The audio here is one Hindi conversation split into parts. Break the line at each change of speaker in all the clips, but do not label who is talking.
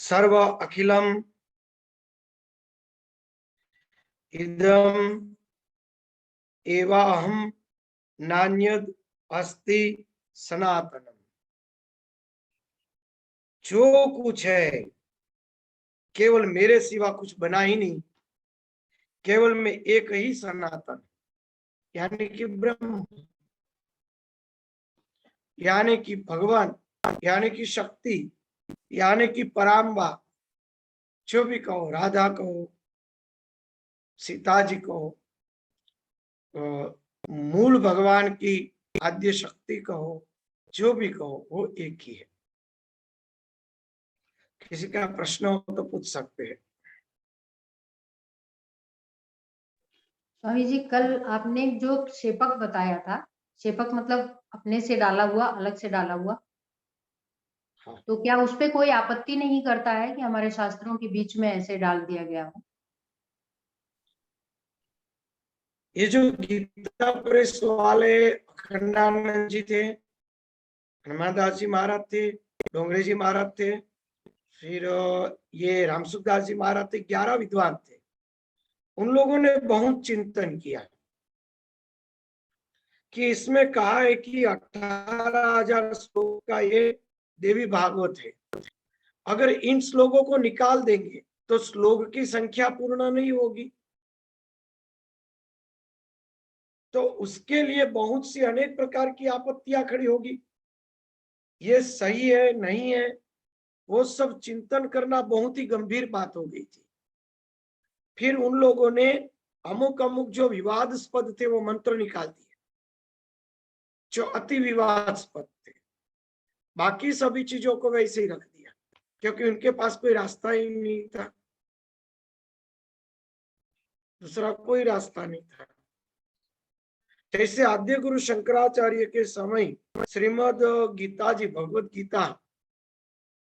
सर्व अखिलम इदम एवाहम नान्यद अस्ति सनातनम। जो कुछ है केवल मेरे सिवा कुछ बना ही नहीं, केवल मैं एक ही सनातन, यानी कि ब्रह्म, यानी कि भगवान, यानी कि शक्ति, यानी कि पराम्बा, जो भी कहो, राधा कहो, सीता जी कहो, मूल भगवान की आद्य शक्ति कहो, जो भी कहो, वो एक ही है। किसी का प्रश्न हो तो पूछ सकते हैं।
स्वामी जी, कल आपने जो शेपक बताया था, शेपक मतलब अपने से डाला हुआ, अलग से डाला हुआ,
हाँ।
तो क्या उस पे कोई आपत्ति नहीं करता है कि हमारे शास्त्रों के बीच में ऐसे डाल दिया गया हो?
ये जो गीता प्रेस वाले अखंडानंद जी थे, हनुमान दास जी महाराज थे, डोंगरे जी महाराज थे, फिर ये रामसुखदास जी महाराज थे, 11 विद्वान थे। उन लोगों ने बहुत चिंतन किया कि इसमें कहा है कि 18,000 श्लोक का ये देवी भागवत है। अगर इन श्लोकों को निकाल देंगे तो श्लोक की संख्या पूर्ण नहीं होगी, तो उसके लिए बहुत सी अनेक प्रकार की आपत्तियां खड़ी होगी। ये सही है नहीं है, वो सब चिंतन करना बहुत ही गंभीर बात हो गई थी। फिर उन लोगों ने अमुक अमुक जो विवादास्पद थे वो मंत्र निकाल दिए, जो अति विवादास्पद थे। बाकी सभी चीजों को वैसे ही रख दिया, क्योंकि उनके पास कोई रास्ता ही नहीं था, दूसरा कोई रास्ता नहीं था। जैसे आद्य गुरु शंकराचार्य के समय श्रीमद गीता जी, भगवत गीता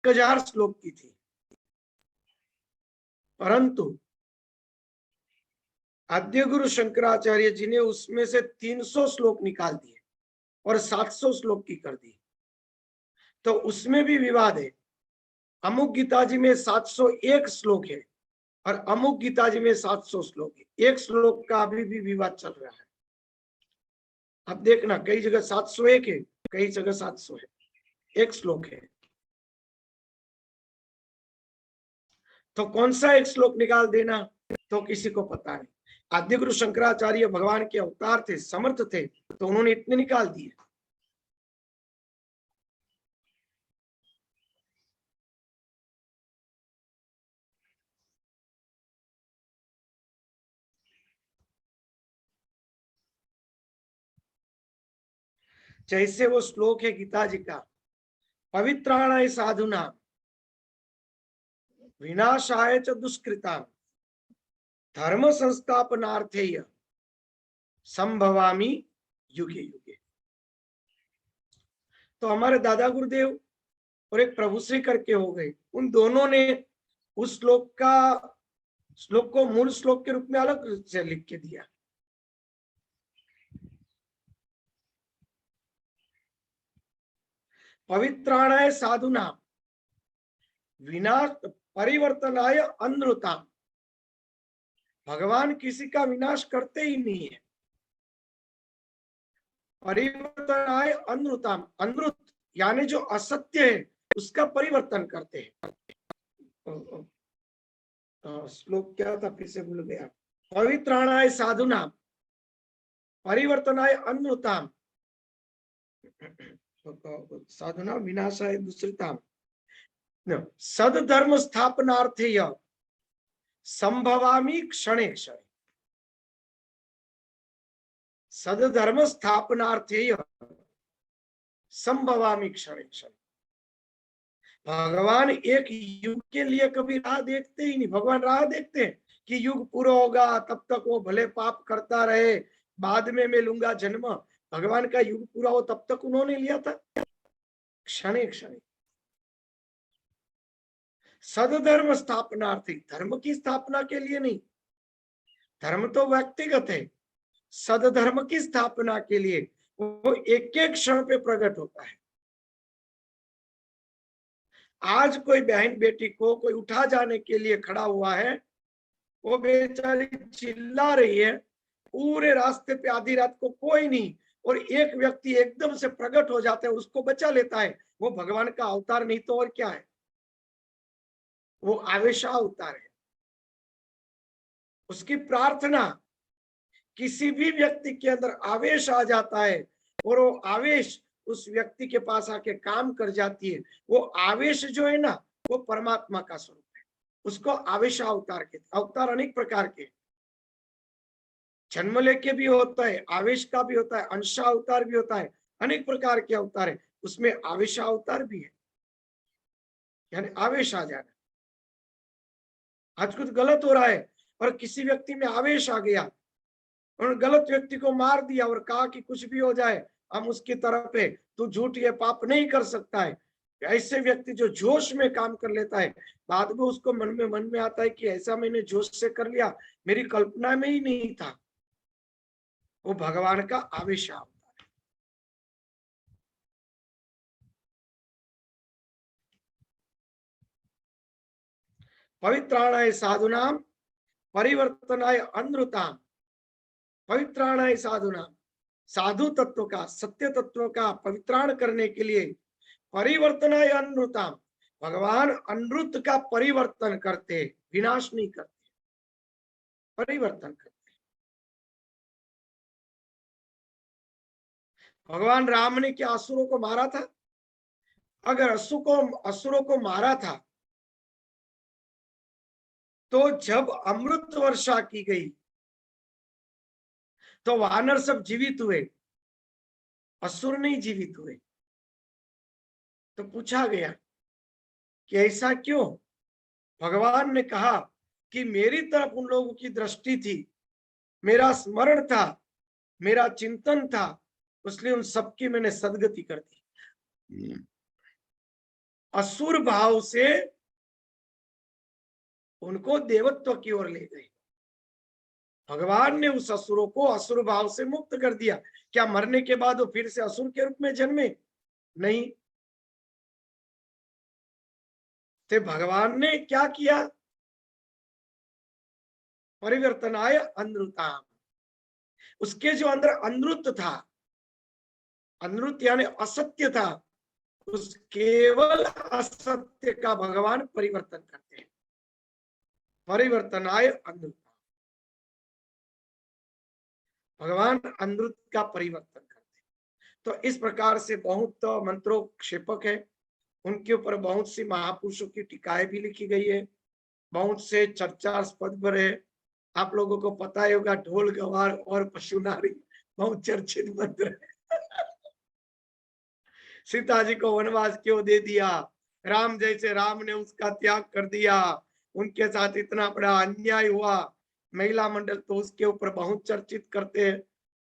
1000 श्लोक की थी, परंतु आद्य गुरु शंकराचार्य जी ने उसमें से 300 श्लोक निकाल दिए और 700 श्लोक की कर दी। तो उसमें भी विवाद है। अमुक गीता जी में 701 श्लोक है और अमुक गीता जी में 700 श्लोक है। एक श्लोक का अभी भी विवाद चल रहा है। अब देखना, कई जगह 701 है, कई जगह 700 है, एक श्लोक है। तो कौन सा एक श्लोक निकाल देना तो किसी को पता नहीं। आद्य गुरु शंकराचार्य भगवान के अवतार थे, समर्थ थे, तो उन्होंने इतने निकाल दिए। जैसे वो श्लोक है गीता जी का, पवित्राणाय साधुना विनाशाय च दुष्कृता धर्म संस्थापनार्थेय संभवामि युगे युगे। तो हमारे दादा गुरुदेव और एक प्रभु श्री करके हो गए, उन दोनों ने उस श्लोक को मूल श्लोक के रूप में अलग से लिख के दिया। पवित्राणाय साधुना विनाश परिवर्तनाय अनृता। भगवान किसी का विनाश करते ही नहीं है। परिवर्तनाय अनृता, अनृत यानी जो असत्य है उसका परिवर्तन करते हैं। श्लोक क्या था, फिर से भूल गया। पवित्राणाय साधुना परिवर्तनाय अनृता साधुना विनाशाय दुष्कृताम सदधर्म स्थापनार्थेय संभवामि क्षणे क्षणे। सदधर्म स्थापनार्थेय संभवामि क्षणे क्षणे। भगवान एक युग के लिए कभी राह देखते ही नहीं। भगवान राह देखते हैं कि युग पूरा होगा, तब तक वो भले पाप करता रहे, बाद में मैं लूंगा जन्म। भगवान का युग पूरा हो तब तक उन्होंने लिया था, क्षणे क्षणे। सदधर्म स्थापनार्थी, धर्म की स्थापना के लिए नहीं, धर्म तो व्यक्तिगत है। सदधर्म की स्थापना के लिए वो एक एक क्षण पे प्रकट होता है। आज कोई बहन बेटी को कोई उठा जाने के लिए खड़ा हुआ है, वो बेचारी चिल्ला रही है, पूरे रास्ते पे आधी रात को कोई नहीं, और एक व्यक्ति एकदम से प्रकट हो जाता है, उसको बचा लेता है। वो भगवान का अवतार नहीं तो और क्या है, वो आवेशा अवतार है। उसकी प्रार्थना, किसी भी व्यक्ति के अंदर आवेश आ जाता है और वो आवेश उस व्यक्ति के पास आके काम कर जाती है। वो आवेश जो है ना, वो परमात्मा का स्वरूप है। उसको आवेशा अवतार के, अवतार अनेक प्रकार के, जन्म लेके भी होता है, आवेश का भी होता है, अंशा अवतार भी होता है, अनेक प्रकार के अवतार है। उसमें आवेशा अवतार भी है, यानी आवेश आ जाना। आज कुछ गलत हो रहा है और किसी व्यक्ति में आवेश आ गया और गलत व्यक्ति को मार दिया और कहा कि कुछ भी हो जाए हम उसकी तरफ है, तू झूठ ये पाप नहीं कर सकता है। ऐसे व्यक्ति जो जोश में काम कर लेता है, बाद में उसको मन में आता है कि ऐसा मैंने जोश से कर लिया, मेरी कल्पना में ही नहीं था। वो भगवान का आवेश होता है। पवित्राणाय साधुनाम परिवर्तनाय अनृताम। पवित्राणाय साधुनाम, साधु तत्व का, सत्य तत्व का पवित्राण करने के लिए, परिवर्तनाय अनृताम, भगवान अनृत का परिवर्तन करते, विनाश नहीं करते, परिवर्तन करते। भगवान राम ने क्या असुरों को मारा था? अगर असुरों को मारा था तो जब अमृत वर्षा की गई तो वानर सब जीवित हुए, असुर नहीं जीवित हुए। तो पूछा गया कि ऐसा क्यों? भगवान ने कहा कि मेरी तरफ उन लोगों की दृष्टि थी, मेरा स्मरण था, मेरा चिंतन था, इसलिए उन सबकी मैंने सदगति कर दी। असुर भाव से उनको देवत्व की ओर ले गए। भगवान ने उस असुरों को असुर भाव से मुक्त कर दिया। क्या मरने के बाद वो फिर से असुर के रूप में जन्मे? नहीं। तो भगवान ने क्या किया? परिवर्तनाय अनृताम, उसके जो अंदर अनृत था, अनृत यानी असत्य था, उस केवल असत्य का भगवान परिवर्तन करते हैं। परिवर्तनाय अनृत, भगवान अनृत का परिवर्तन करते हैं। तो इस प्रकार से बहुत मंत्रोक्षेपक है, उनके ऊपर बहुत सी महापुरुषों की टीकाएं भी लिखी गई है, बहुत से चर्चास्पद पर है। आप लोगों को पता ही होगा, ढोल गवार और पशु नारी बहुत चर्चित मंत्र है। सीता जी को वनवास क्यों दे दिया? राम जैसे राम ने उसका त्याग कर दिया, उनके साथ इतना बड़ा अन्याय हुआ। महिला मंडल तो उसके ऊपर बहुत चर्चित करते हैं,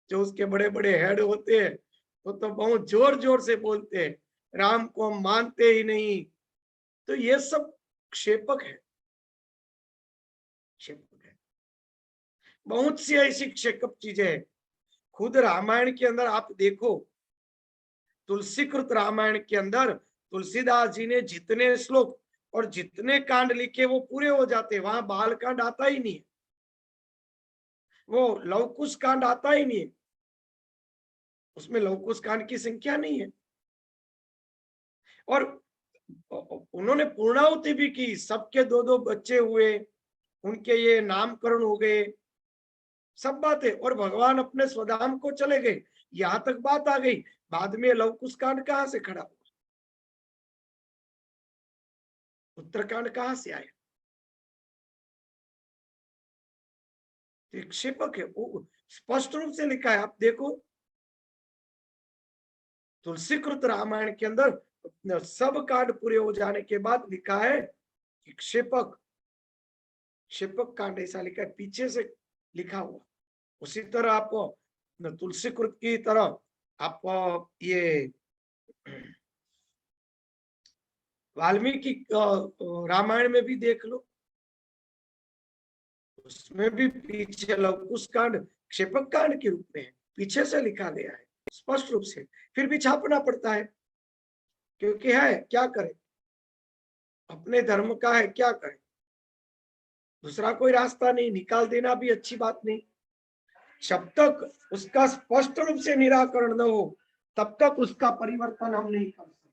जो उसके बड़े बड़े हेड होते हैं वो तो बहुत जोर जोर से बोलते हैं, राम को हम मानते ही नहीं। तो ये सब क्षेपक है, क्षेपक है। बहुत सी ऐसी क्षेपक चीजें हैं। खुद रामायण के अंदर आप देखो, तुलसीकृत रामायण के अंदर तुलसीदास जी ने जितने श्लोक और जितने कांड लिखे वो पूरे हो जाते, वहां बाल कांड आता ही नहीं है, वो लवकुश कांड आता ही नहीं है, उसमें लवकुश कांड की संख्या नहीं है। और उन्होंने पूर्णाहुति भी की, सबके दो दो बच्चे हुए, उनके ये नामकरण हो गए, सब बातें, और भगवान अपने स्वधाम को चले गए। यहां तक बात आ गई, बाद में लवकुश कांड कहां से खड़ा हुआ? उत्तरकांड कहां से आया? क्षेपक है, वो स्पष्ट रूप से लिखा है, आप देखो तुलसीकृत रामायण के अंदर सब कांड पूरे हो जाने के बाद लिखा है कि क्षेपक, क्षेपक कांड ऐसा लिखा है, पीछे से लिखा हुआ। उसी तरह आप तुलसीकृत की तरह आप ये वाल्मीकि रामायण में भी देख लो, उसमें भी पीछे लवकुश कांड क्षेपक कांड के रूप में है, पीछे से लिखा गया है स्पष्ट रूप से। फिर भी छापना पड़ता है, क्योंकि है क्या करें, अपने धर्म का है, क्या करें, दूसरा कोई रास्ता नहीं, निकाल देना भी अच्छी बात नहीं। जब तक उसका स्पष्ट रूप से निराकरण न हो तब तक उसका परिवर्तन हम नहीं कर सकते।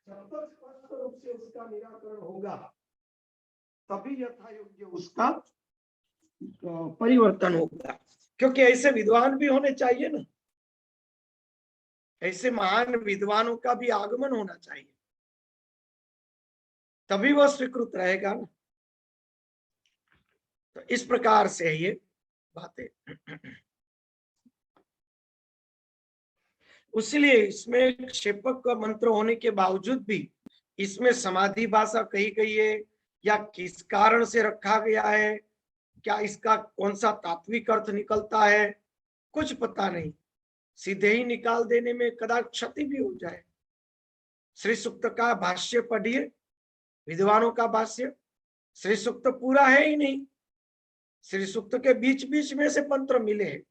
जब तक स्पष्ट रूप से उसका निराकरण होगा तभी यथा योग्य उसका परिवर्तन होगा। क्योंकि ऐसे विद्वान भी होने चाहिए ना, ऐसे महान विद्वानों का भी आगमन होना चाहिए, तभी वह स्वीकृत रहेगा ना। तो इस प्रकार से ये बातें। इसलिए इसमें क्षेपक का मंत्र होने के बावजूद भी इसमें समाधि भाषा कही गई है, या किस कारण से रखा गया है, क्या इसका कौन सा तात्विक अर्थ निकलता है, कुछ पता नहीं, सीधे ही निकाल देने में कदाचित क्षति भी हो जाए। श्री सूक्त का भाष्य पढ़िए, विद्वानों का भाष्य। श्री सूक्त पूरा है ही नहीं, श्री सूक्त के बीच बीच में से मंत्र मिले हैं,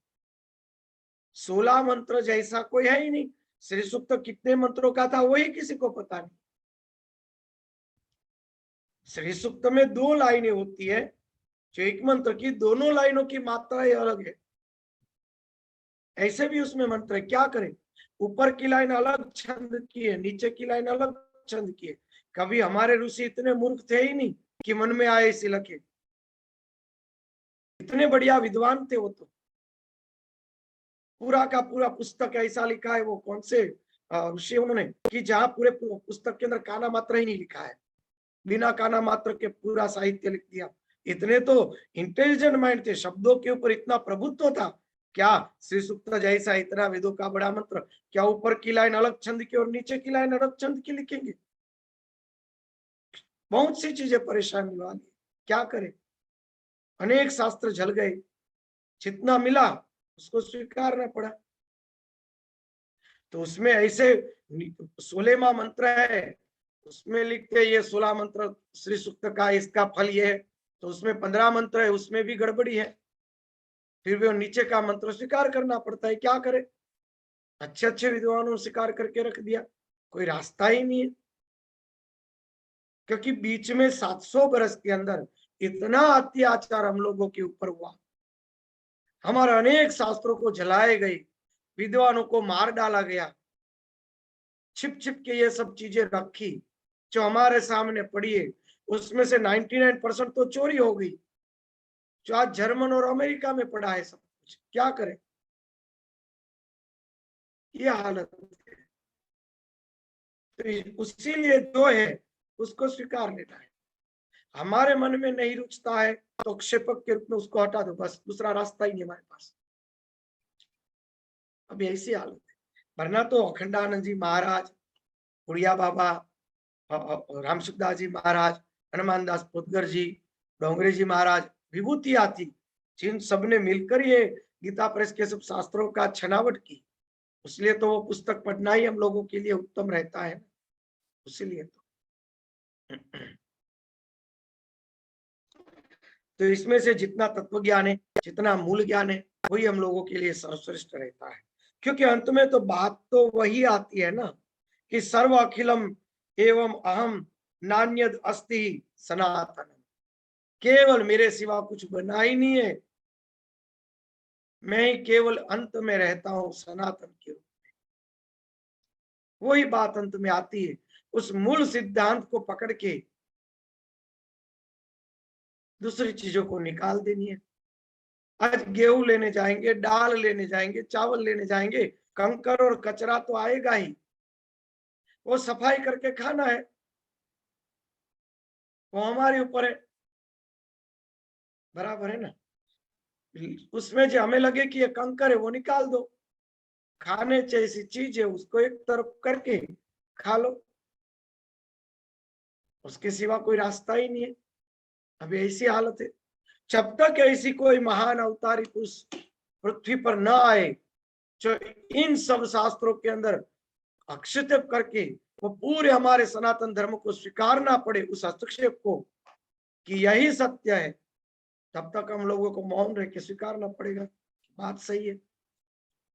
16 मंत्र जैसा कोई है ही नहीं। श्री सूक्त कितने मंत्रों का था वही किसी को पता नहीं। श्री सूक्त में 2 लाइनें होती है, जो एक मंत्र की दोनों लाइनों की मात्राएं अलग है। ऐसे भी उसमें मंत्र है, क्या करें, ऊपर की लाइन अलग छंद की है, नीचे की लाइन अलग छंद की है। कभी हमारे ऋषि इतने मूर्ख थे ही नहीं कि मन में आए इसे लिखे, इतने बढ़िया विद्वान थे वो तो। पूरा का पूरा पुस्तक ऐसा लिखा है, वो कौन से ऋषि उन्होंने, कि जहां पूरे पुस्तक के अंदर काना मात्र ही नहीं लिखा है, बिना काना मात्र के पूरा साहित्य लिख दिया। इतने तो इंटेलिजेंट माइंड थे, शब्दों के ऊपर इतना प्रभुत्व था। क्या श्री सूक्त जैसा इतना वेदों का बड़ा मंत्र, क्या ऊपर की लाइन अलग छंद की और नीचे की लाइन अलग छंद की लिखेंगे? बहुत सी चीजें परेशानी वाली, क्या करें, अनेक शास्त्र जल गए, जितना मिला उसको स्वीकारना पड़ा। तो उसमें ऐसे 16वां मंत्र है, उसमें लिखते ये 16 मंत्र श्री सूक्त का, इसका फल ये है, तो उसमें 15 मंत्र है, उसमें भी गड़बड़ी है। फिर भी नीचे का मंत्र स्वीकार करना पड़ता है, क्या करे, अच्छे अच्छे विद्वानों स्वीकार करके रख दिया, कोई रास्ता ही नहीं है। क्योंकि बीच में 700 बरस के अंदर इतना अत्याचार हम लोगों के ऊपर हुआ, हमारे अनेक शास्त्रों को जलाए गए, विद्वानों को मार डाला गया, छिप छिप के ये सब चीजें रखी जो हमारे सामने पड़ी है, उसमें से 99% तो चोरी हो गई, जो आज जर्मन और अमेरिका में पड़ा है सब कुछ, क्या करें, ये हालत है। तो उसीलिए जो है उसको स्वीकार लेना है, हमारे मन में नहीं रुचता है तो क्षेपक के रूप में उसको हटा दो, बस, दूसरा रास्ता ही नहीं हमारे पास। अभी ऐसी हालत है, वरना तो अखंडानंद जी महाराज, उड़िया बाबा, रामसुखदास जी महाराज, हनुमान दास पोतगर जी, डोंगरे जी महाराज, विभूति आती, जिन सबने मिलकर ये गीता प्रेस के सब शास्त्रों का छनावट की, इसलिए तो वो पुस्तक पढ़ना ही हम लोगों के लिए उत्तम रहता है, इसीलिए तो इसमें से जितना तत्व ज्ञान है, जितना मूल ज्ञान है, वही हम लोगों के लिए सर्वश्रेष्ठ रहता है। क्योंकि अंत में तो बात तो वही आती है ना, कि सर्व अखिलम एवं अहम नान्यद अस्ति सनातन, केवल मेरे सिवा कुछ बना ही नहीं है, मैं ही केवल अंत में रहता हूं सनातन के रूप में। वही बात अंत में आती है, उस मूल सिद्धांत को पकड़ के दूसरी चीजों को निकाल देनी है। आज गेहूं लेने जाएंगे, दाल लेने जाएंगे, चावल लेने जाएंगे, कंकर और कचरा तो आएगा ही, वो सफाई करके खाना है, वो हमारे ऊपर है, बराबर है ना। उसमें जो हमें लगे कि ये कंकर है वो निकाल दो, खाने जैसी चीज है उसको एक तरफ करके खा लो, उसके सिवा कोई रास्ता ही नहीं है। अभी ऐसी हालत है, जब तक ऐसी कोई महान अवतारी पुरुष पृथ्वी पर न आए जो इन सब शास्त्रों के अंदर अक्षितव करके वो पूरे हमारे सनातन धर्म को स्वीकारना पड़े, उस हस्तक्षेप को कि यही सत्य है, तब तक हम लोगों को मौन रह के स्वीकारना पड़ेगा, बात सही है,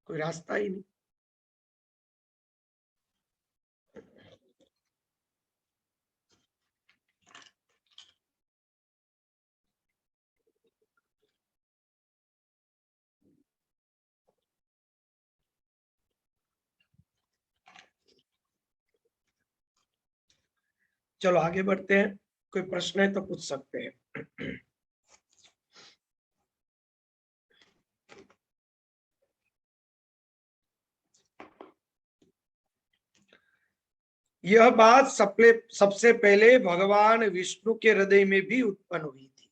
कोई रास्ता ही नहीं। चलो आगे बढ़ते हैं, कोई प्रश्न है तो पूछ सकते हैं। यह बात सबसे पहले भगवान विष्णु के हृदय में भी उत्पन्न हुई थी।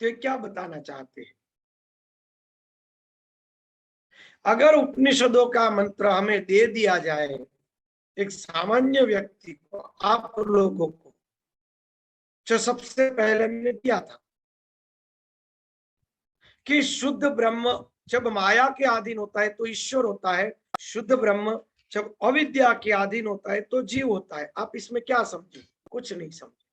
तो क्या बताना चाहते हैं? अगर उपनिषदों का मंत्र हमें दे दिया जाए एक सामान्य व्यक्ति को, आप लोगों को, जो सबसे पहले मैंने दिया था कि शुद्ध ब्रह्म जब माया के अधीन होता है तो ईश्वर होता है, शुद्ध ब्रह्म जब अविद्या के अधीन होता है तो जीव होता है। आप इसमें क्या समझे? कुछ नहीं समझे।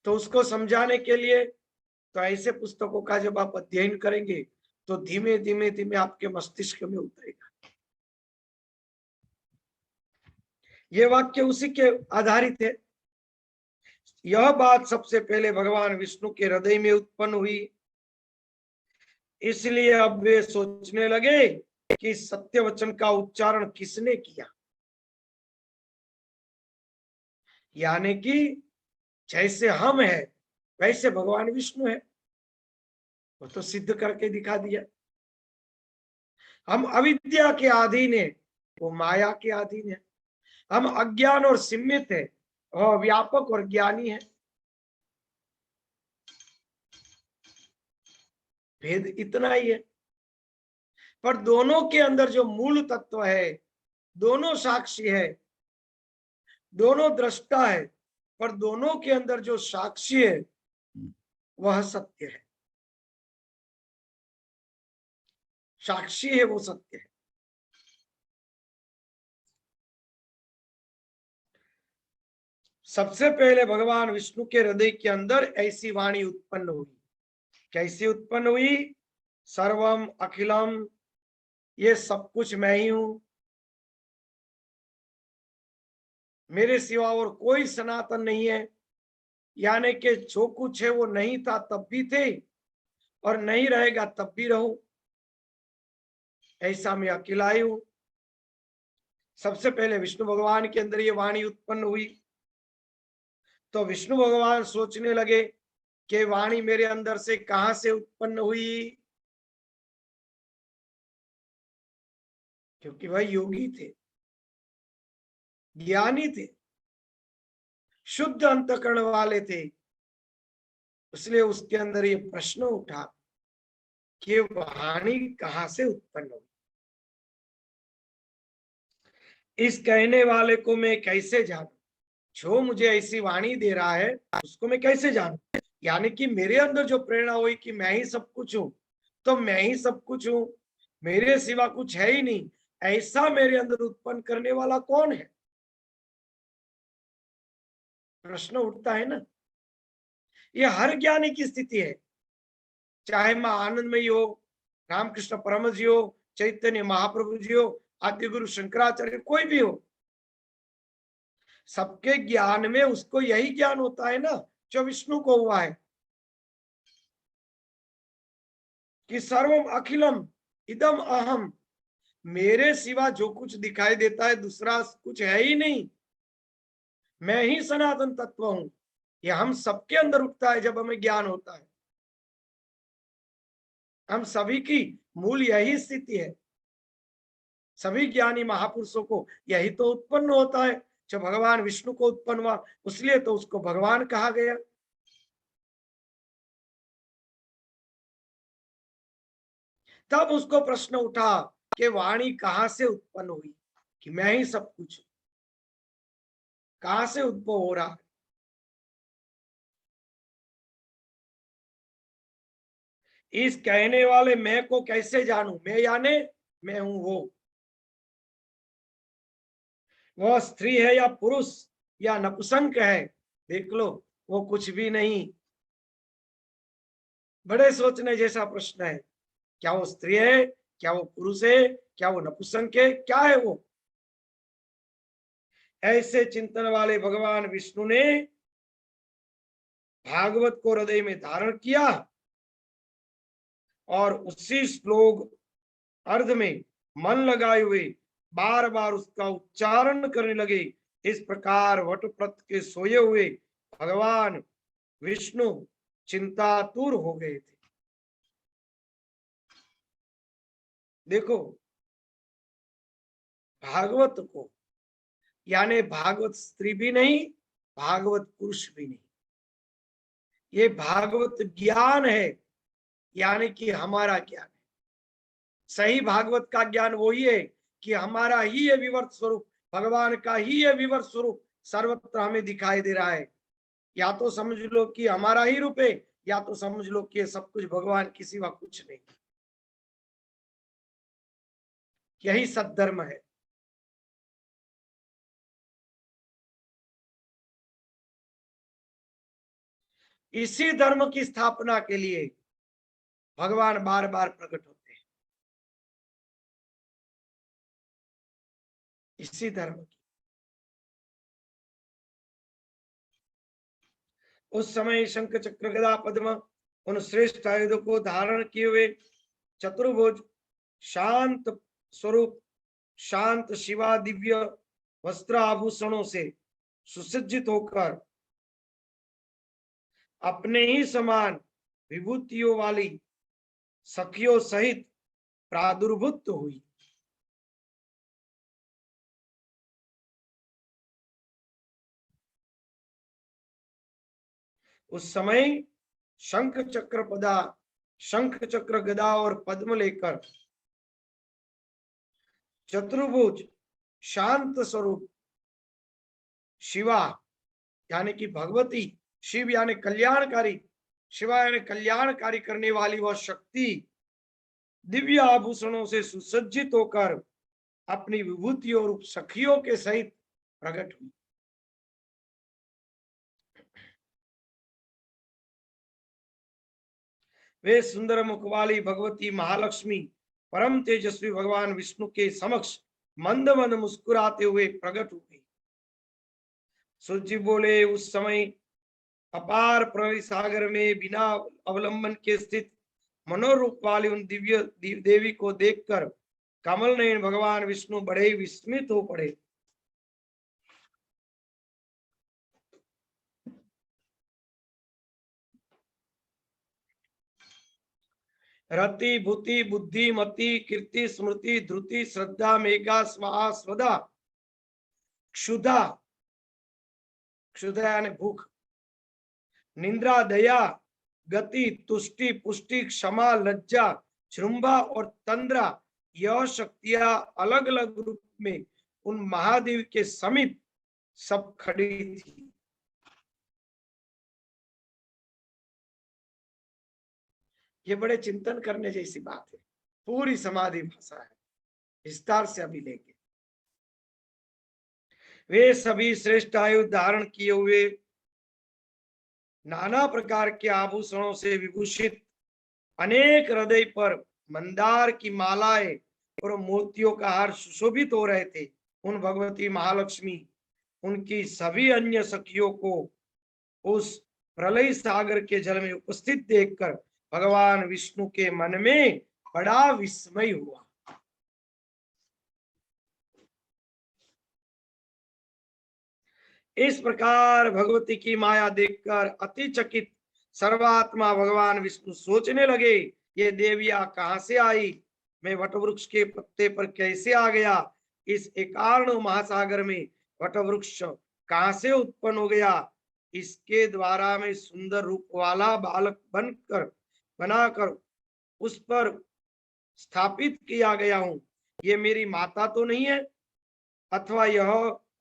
तो उसको समझाने के लिए तो ऐसे पुस्तकों का जब आप अध्ययन करेंगे तो धीमे धीमे धीमे आपके मस्तिष्क में उतरेगा। ये वाक्य उसी के आधारित है। यह बात सबसे पहले भगवान विष्णु के हृदय में उत्पन्न हुई, इसलिए अब वे सोचने लगे कि सत्य वचन का उच्चारण किसने किया। यानी कि जैसे हम है वैसे भगवान विष्णु है, वो तो सिद्ध करके दिखा दिया। हम अविद्या के अधीन है, वो माया के अधीन है। हम अज्ञान और सीमित है, वह व्यापक और ज्ञानी है। भेद इतना ही है, पर दोनों के अंदर जो मूल तत्व है, दोनों साक्षी है, दोनों दृष्टा है, पर दोनों के अंदर जो साक्षी है वह सत्य है। साक्षी है वो सत्य है। सबसे पहले भगवान विष्णु के हृदय के अंदर ऐसी वाणी उत्पन्न हुई। कैसी उत्पन्न हुई? सर्वम अखिलम, ये सब कुछ मैं ही हूं, मेरे सिवा और कोई सनातन नहीं है। यानी कि जो कुछ है वो नहीं था तब भी थे और नहीं रहेगा तब भी रहूं, ऐसा मैं अकेला ही हूं। सबसे पहले विष्णु भगवान के अंदर ये वाणी उत्पन्न हुई तो विष्णु भगवान सोचने लगे कि वाणी मेरे अंदर से कहां से उत्पन्न हुई, क्योंकि वह योगी थे, ज्ञानी थे, शुद्ध अंतकरण वाले थे। इसलिए उसके अंदर ये प्रश्न उठा कि वाणी कहां से उत्पन्न हुई। इस कहने वाले को मैं कैसे जानूं? जो मुझे ऐसी वाणी दे रहा है उसको मैं कैसे जानूं? यानी कि मेरे अंदर जो प्रेरणा हुई कि मैं ही सब कुछ हूं, तो मैं ही सब कुछ हूं, मेरे सिवा कुछ है ही नहीं, ऐसा मेरे अंदर उत्पन्न करने वाला कौन है? प्रश्न उठता है ना। ये हर ज्ञानी की स्थिति है, चाहे मां आनंदमयी हो, रामकृष्ण परमहंस जी हो, चैतन्य महाप्रभु जी हो, आद्य गुरु शंकराचार्य, कोई भी हो। सबके ज्ञान में उसको यही ज्ञान होता है ना जो विष्णु को हुआ है कि सर्वम अखिलम इदम अहम, मेरे सिवा जो कुछ दिखाई देता है दूसरा कुछ है ही नहीं, मैं ही सनातन तत्व हूं। यह हम सबके अंदर उठता है जब हमें ज्ञान होता है। हम सभी की मूल यही स्थिति है। सभी ज्ञानी महापुरुषों को यही तो उत्पन्न होता है। जो भगवान विष्णु को उत्पन्न हुआ इसलिए तो उसको भगवान कहा गया। तब उसको प्रश्न उठा कि वाणी कहां से उत्पन्न हुई, कि मैं ही सब कुछ, कहां से उद्भव हो रहा है। इस कहने वाले मैं को कैसे जानूं? मैं यानी मैं हूं वो। वह स्त्री है या पुरुष या नपुंसक है, देख लो, वो कुछ भी नहीं। बड़े सोचने जैसा प्रश्न है। क्या वो स्त्री है, क्या वो पुरुष है, क्या वो नपुंसक है, क्या है वो? ऐसे चिंतन वाले भगवान विष्णु ने भागवत को हृदय में धारण किया और उसी श्लोक अर्ध में मन लगाए हुए बार बार उसका उच्चारण करने लगे। इस प्रकार वटप्रत के सोए हुए भगवान विष्णु चिंतातुर हो गए थे। देखो, भागवत को, यानी भागवत स्त्री भी नहीं, भागवत पुरुष भी नहीं, ये भागवत ज्ञान है, यानी कि हमारा ज्ञान है। सही भागवत का ज्ञान वही है कि हमारा ही ये विवर्त स्वरूप, भगवान का ही ये विवर्त स्वरूप सर्वत्र हमें दिखाई दे रहा है। या तो समझ लो कि हमारा ही रूप है, या तो समझ लो कि ये सब कुछ भगवान के सिवा कुछ नहीं। यही सद्धर्म है। इसी धर्म की स्थापना के लिए भगवान बार बार प्रकट होते हैं, इसी धर्म की। उस समय शंख चक्र गदा पद्म उन श्रेष्ठ आयुधों को धारण किए हुए चतुर्भुज शांत स्वरूप शांत शिवा दिव्य वस्त्र आभूषणों से सुसज्जित होकर अपने ही समान विभूतियों वाली सखियों सहित प्रादुर्भूत हुई। उस समय शंख चक्र गदा और पद्म लेकर चतुर्भुज शांत स्वरूप शिवा यानी कि भगवती, शिव यानी कल्याणकारी, शिवा यानी कल्याणकारी करने वाली वह शक्ति दिव्य आभूषणों से सुसज्जित होकर अपनी विभूति और सखियों के सहित प्रकट हुई। वे सुंदर मुख वाली भगवती महालक्ष्मी परम तेजस्वी भगवान विष्णु के समक्ष मंद मंद मुस्कुराते हुए प्रकट हुई। सूर्य जी बोले, उस समय अपार प्रलय सागर में बिना अवलंबन के स्थित मनोरूप वाली उन दिव्य देवी को देखकर कमल नयन भगवान विष्णु बड़े विस्मित हो पड़े। रति भूति बुद्धि मति कीर्ति स्मृति धृति श्रद्धा मेघा स्वाहा स्वदा क्षुधा, क्षुधा यानी भूख, निंद्रा दया गति तुष्टि पुष्टि क्षमा लज्जा जृंभा और तंद्रा, यह शक्तियां अलग अलग रूप में उन महादेव के समीप सब खड़ी थी। ये बड़े चिंतन करने जैसी बात है, पूरी समाधि भाषा है, विस्तार से अभी लेंगे। वे सभी श्रेष्ठ आयु धारण किए हुए नाना प्रकार के आभूषणों से विभूषित, अनेक हृदय पर मंदार की मालाएं और मोतियों का हार सुशोभित हो रहे थे। उन भगवती महालक्ष्मी उनकी सभी अन्य सखियों को उस प्रलय सागर के जल में उपस्थित देखकर भगवान विष्णु के मन में बड़ा विस्मय हुआ। इस प्रकार भगवती की माया देखकर अति चकित सर्वात्मा भगवान विष्णु सोचने लगे, ये देवियां कहां से आई, मैं वटवृक्ष के पत्ते पर कैसे आ गया, इस एकार्ण महासागर में वटवृक्ष कहां से उत्पन्न हो गया, इसके द्वारा मैं सुंदर रूप वाला बालक बनाकर उस पर स्थापित किया गया हूं। ये मेरी माता तो नहीं है, अथवा यह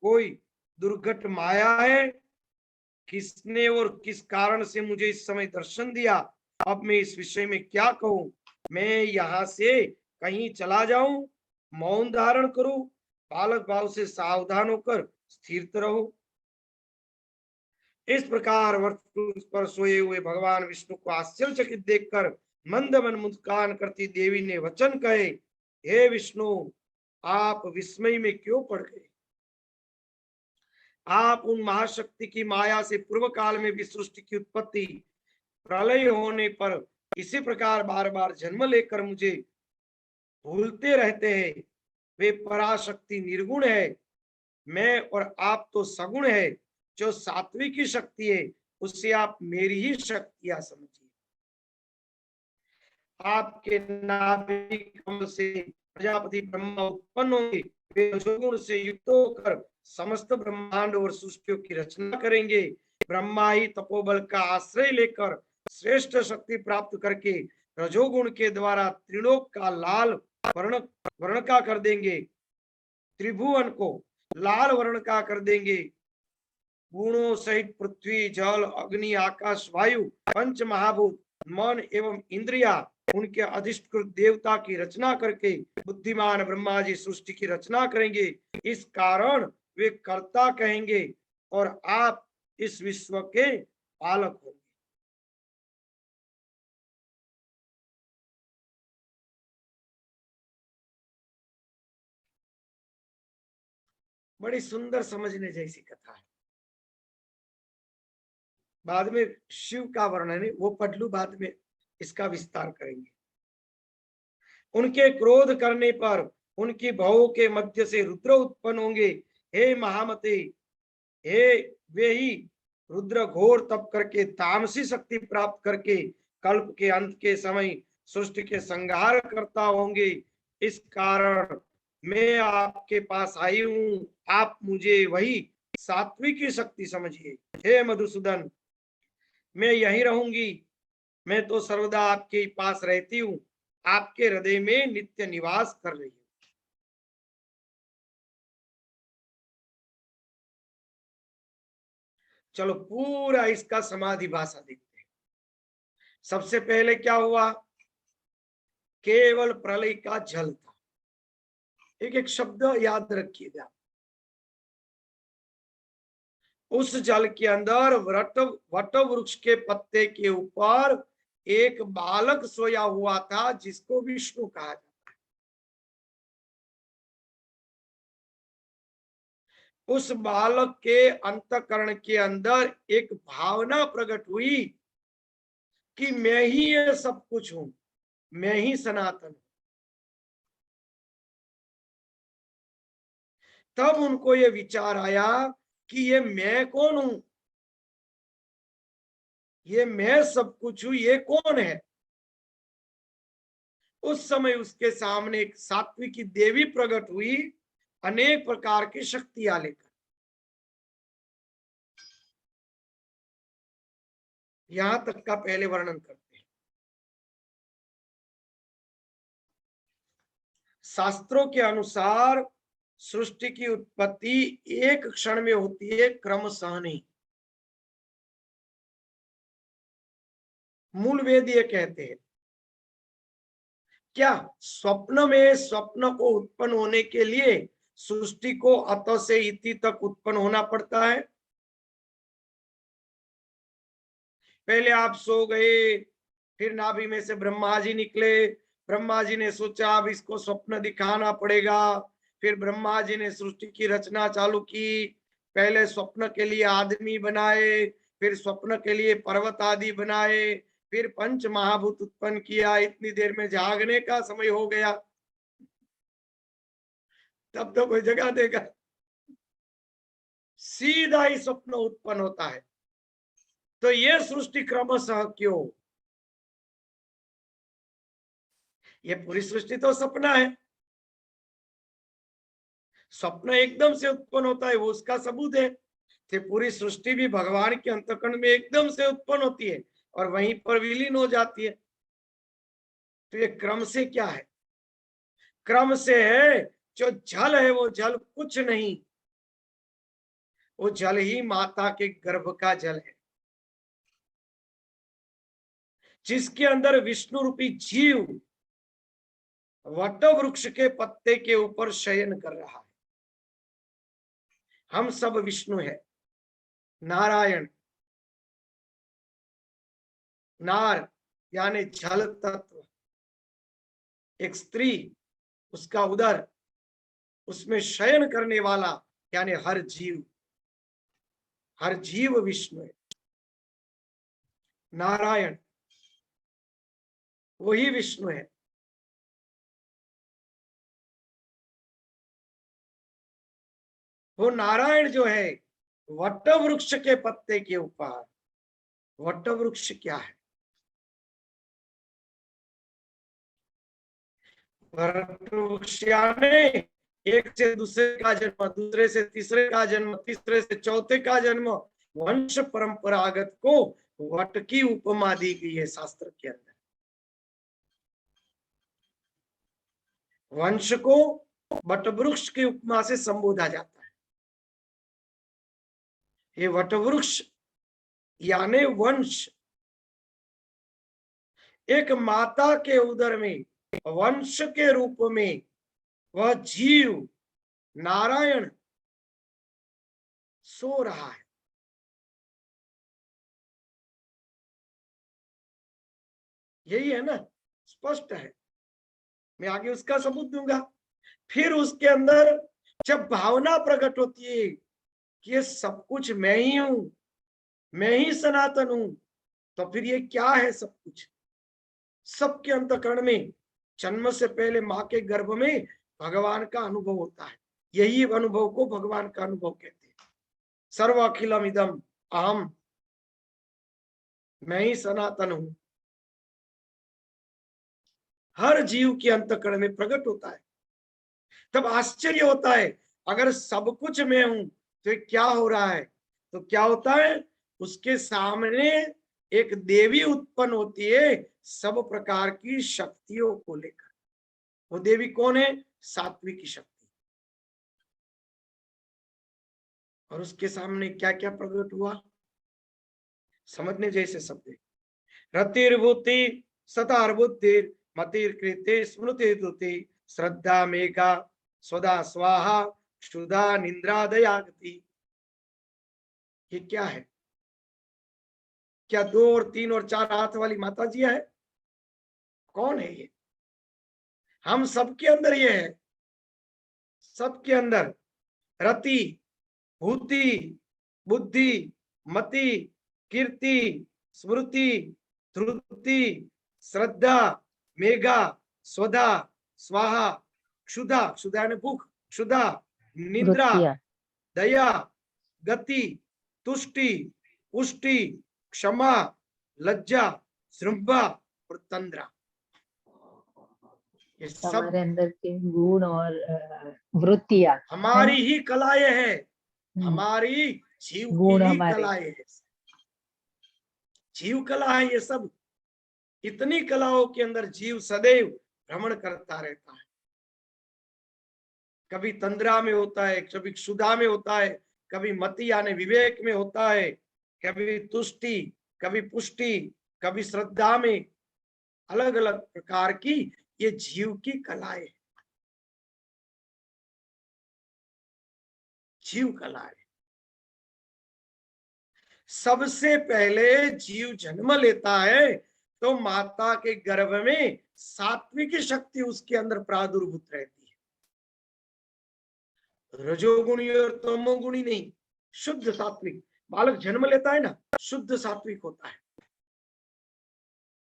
कोई दुर्घट माया है, किसने और किस कारण से मुझे इस समय दर्शन दिया, अब मैं इस विषय में क्या कहूं, मैं यहाँ से कहीं चला जाऊं, मौन धारण करूं, बालक भाव से सावधान होकर स्थिर रहो। इस प्रकार वटवृक्ष पर सोए हुए भगवान विष्णु को आश्चर्यचकित देखकर मंद मन मुस्कान करती देवी ने वचन कहे, हे विष्णु, आप विस्मय में क्यों पड़ गए, आप उन महाशक्ति की माया से पूर्व काल में भी सृष्टि की उत्पत्ति प्रलय होने पर इसी प्रकार बार बार जन्म लेकर मुझे भूलते रहते हैं, वे पराशक्ति निर्गुण है, मैं और आप तो सगुण है। जो सात्विक की शक्ति है उससे आप मेरी ही शक्तियां समझिए। आपके नाभि कमल से प्रजापति ब्रह्मा उत्पन्न होंगे। वे रजोगुण से युक्त होकर समस्त ब्रह्मांड और सृष्टियों की रचना करेंगे। ब्रह्मा ही तपोबल का आश्रय लेकर श्रेष्ठ शक्ति प्राप्त करके रजोगुण के द्वारा त्रिलोक का लाल वर्ण वर्ण का कर देंगे, त्रिभुवन को लाल वर्ण का कर देंगे। गुणों सहित पृथ्वी, जल, अग्नि, आकाश, वायु, पंच महाभूत, मन एवं इंद्रिया उनके अधिष्ठकृत देवता की रचना करके बुद्धिमान ब्रह्मा जी सृष्टि की रचना करेंगे। इस कारण वे कर्ता कहेंगे और आप इस विश्व के पालक होंगे। बड़ी सुंदर समझने जैसी कथा है। बाद में शिव का वर्णन है, वो पढ़ लू, बाद में इसका विस्तार करेंगे। उनके क्रोध करने पर उनकी भवों के मध्य से रुद्र उत्पन्न होंगे। हे महामते, हे वे ही रुद्र घोर तप करके तामसी शक्ति प्राप्त करके कल्प के अंत के समय सृष्टि के संहार करता होंगे। इस कारण मैं आपके पास आई हूं, आप मुझे वही सात्विक की शक्ति समझिए। हे मधुसूदन, मैं यहीं रहूंगी, मैं तो सर्वदा आपके पास रहती हूँ, आपके हृदय में नित्य निवास कर रही हूँ। चलो पूरा इसका समाधि भाषा देखते हैं। सबसे पहले क्या हुआ, केवल प्रलय का जल था। एक एक शब्द याद रखिएगा। उस जल के अंदर वट वृक्ष के पत्ते के ऊपर एक बालक सोया हुआ था जिसको विष्णु कहा जाता है। उस बालक के अंतःकरण के अंदर एक भावना प्रकट हुई कि मैं ही ये सब कुछ हूं, मैं ही सनातन हूं। तब उनको ये विचार आया कि ये मैं कौन हूं, ये मैं सब कुछ हूं, ये कौन है। उस समय उसके सामने एक सात्विकी देवी प्रकट हुई, अनेक प्रकार की शक्तियां लेकर। यहां तक का पहले वर्णन करते हैं। शास्त्रों के अनुसार सृष्टि की उत्पत्ति एक क्षण में होती है, क्रमशः नहीं। मूल वेद ये कहते हैं। क्या स्वप्न में स्वप्न को उत्पन्न होने के लिए सृष्टि को अत से इति तक उत्पन्न होना पड़ता है? पहले आप सो गए, फिर नाभि में से ब्रह्मा जी निकले, ब्रह्मा जी ने सोचा अब इसको स्वप्न दिखाना पड़ेगा, फिर ब्रह्मा जी ने सृष्टि की रचना चालू की। पहले स्वप्न के लिए आदमी बनाए, फिर स्वप्न के लिए पर्वत आदि बनाए, फिर पंच महाभूत उत्पन्न किया। इतनी देर में जागने का समय हो गया, तब तो कोई जगह देगा? सीधा ही स्वप्न उत्पन्न होता है। तो ये सृष्टि क्रमशः क्यों? ये पूरी सृष्टि तो सपना है। स्वप्न एकदम से उत्पन्न होता है, वो उसका सबूत है। तो पूरी सृष्टि भी भगवान के अंतःकरण में एकदम से उत्पन्न होती है और वहीं पर विलीन हो जाती है। तो ये क्रम से क्या है? क्रम से है, जो जल है वो जल कुछ नहीं, वो जल ही माता के गर्भ का जल है, जिसके अंदर विष्णु रूपी जीव वट वृक्ष के पत्ते के ऊपर शयन कर रहा है। हम सब विष्णु है। नारायण, नार यानी जल तत्व, एक स्त्री, उसका उदर, उसमें शयन करने वाला यानी हर जीव, हर जीव विष्णु है। नारायण वही विष्णु है। वो नारायण जो है वट वृक्ष के पत्ते के ऊपर, वट वृक्ष क्या है? वट वृक्ष यानी एक से दूसरे का जन्म, दूसरे से तीसरे का जन्म, तीसरे से चौथे का जन्म, वंश परंपरागत को वट की उपमा दी गई है शास्त्र के अंदर। वंश को वट वृक्ष की उपमा से संबोधा जाता है। ये वट वृक्ष यानी वंश, एक माता के उदर में वंश के रूप में वह जीव नारायण सो रहा है। यही है ना, स्पष्ट है। मैं आगे उसका सबूत दूंगा। फिर उसके अंदर जब भावना प्रकट होती है कि ये सब कुछ मैं ही हूं, मैं ही सनातन हूं, तो फिर ये क्या है सब कुछ? सबके अंतःकरण में जन्म से पहले मां के गर्भ में भगवान का अनुभव होता है। यही अनुभव को भगवान का अनुभव कहते हैं। सर्व अखिलम इदम अहम, मैं ही सनातन हूं, हर जीव के अंतःकरण में प्रकट होता है। तब आश्चर्य होता है, अगर सब कुछ मैं हूं तो क्या हो रहा है? तो क्या होता है, उसके सामने एक देवी उत्पन्न होती है सब प्रकार की शक्तियों को लेकर। वो देवी कौन है? सात्विक शक्ति। और उसके सामने क्या क्या प्रकट हुआ, समझने जैसे शब्द। रतिर्भूति सतार्बुद्धिर मतिर्कृते स्मृति दुति श्रद्धा मेघा स्वदा स्वाहा क्षुधा निंद्रा दयागति। ये क्या है? क्या 2 और 3 और 4 हाथ वाली माता जी है? कौन है ये? हम सबके अंदर ये है, सबके अंदर। रति, भूति, बुद्धि, मति, कीर्ति, स्मृति, धृति, श्रद्धा, मेघा, स्वधा, स्वाहा, क्षुधा, क्षुधा यानी भूख, क्षुधा, निद्रा,
वृत्तियाँ।
दया, गति, तुष्टि, पुष्टि, क्षमा, लज्जा, श्रृंभा और तंद्रा। ये सब
हमारे अंदर के गुण और वृत्तियाँ
हमारी ही कलाएं हैं,
हम्म,
हमारी जीव की
गुण
ही
हमारे।
कलाएं हैं। जीव कला है ये सब। इतनी कलाओं के अंदर जीव सदैव भ्रमण करता रहता है। कभी तंद्रा में होता है, कभी क्षुधा में होता है, कभी मति यानी विवेक में होता है, कभी तुष्टि, कभी पुष्टि, कभी श्रद्धा में। अलग अलग प्रकार की ये जीव की कलाएं, जीव कलाएं। सबसे पहले जीव जन्म लेता है तो माता के गर्भ में सात्विक शक्ति उसके अंदर प्रादुर्भूत रहती है। रजोगुणी और तमोगुणी नहीं, शुद्ध सात्विक। बालक जन्म लेता है ना, शुद्ध सात्विक होता है,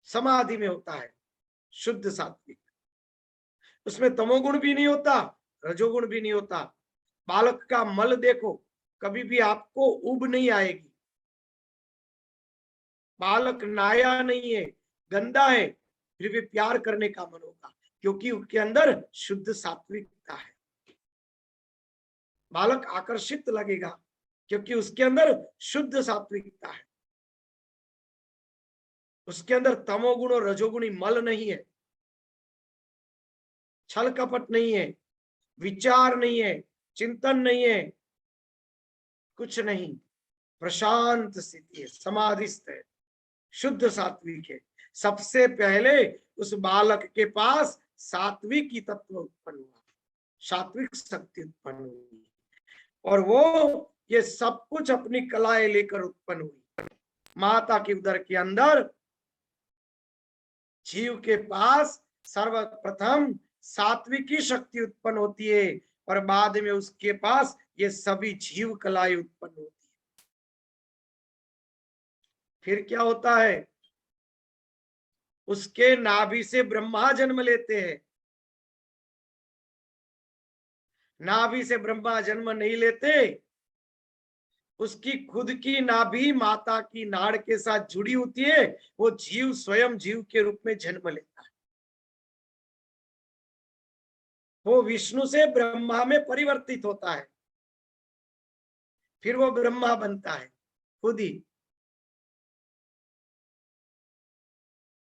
समाधि में होता है, शुद्ध सात्विक। उसमें तमोगुण भी नहीं होता, रजोगुण भी नहीं होता। बालक का मल देखो, कभी भी आपको उब नहीं आएगी। बालक नाया नहीं है, गंदा है, फिर भी प्यार करने का मन होगा, क्योंकि उसके अंदर शुद्ध सात्विकता है। बालक आकर्षित लगेगा क्योंकि उसके अंदर शुद्ध सात्विकता है। उसके अंदर तमोगुण और रजोगुणी मल नहीं है, छल कपट नहीं है, विचार नहीं है, चिंतन नहीं है, कुछ नहीं। प्रशांत स्थिति है, समाधिस्थ है, शुद्ध सात्विक है। सबसे पहले उस बालक के पास सात्विक की तत्व उत्पन्न हुआ, सात्विक शक्ति उत्पन्न हुई, और वो ये सब कुछ अपनी कलाएं लेकर उत्पन्न हुई। माता के उदर के अंदर जीव के पास सर्वप्रथम सात्विकी शक्ति उत्पन्न होती है और बाद में उसके पास ये सभी जीव कलाएं उत्पन्न होती है। फिर क्या होता है, उसके नाभि से ब्रह्मा जन्म लेते हैं। नाभि से ब्रह्मा जन्म नहीं लेते, उसकी खुद की नाभि माता की नाड़ के साथ जुड़ी होती है, वो जीव स्वयं जीव के रूप में जन्म लेता है। वो विष्णु से ब्रह्मा में परिवर्तित होता है, फिर वो ब्रह्मा बनता है खुद ही।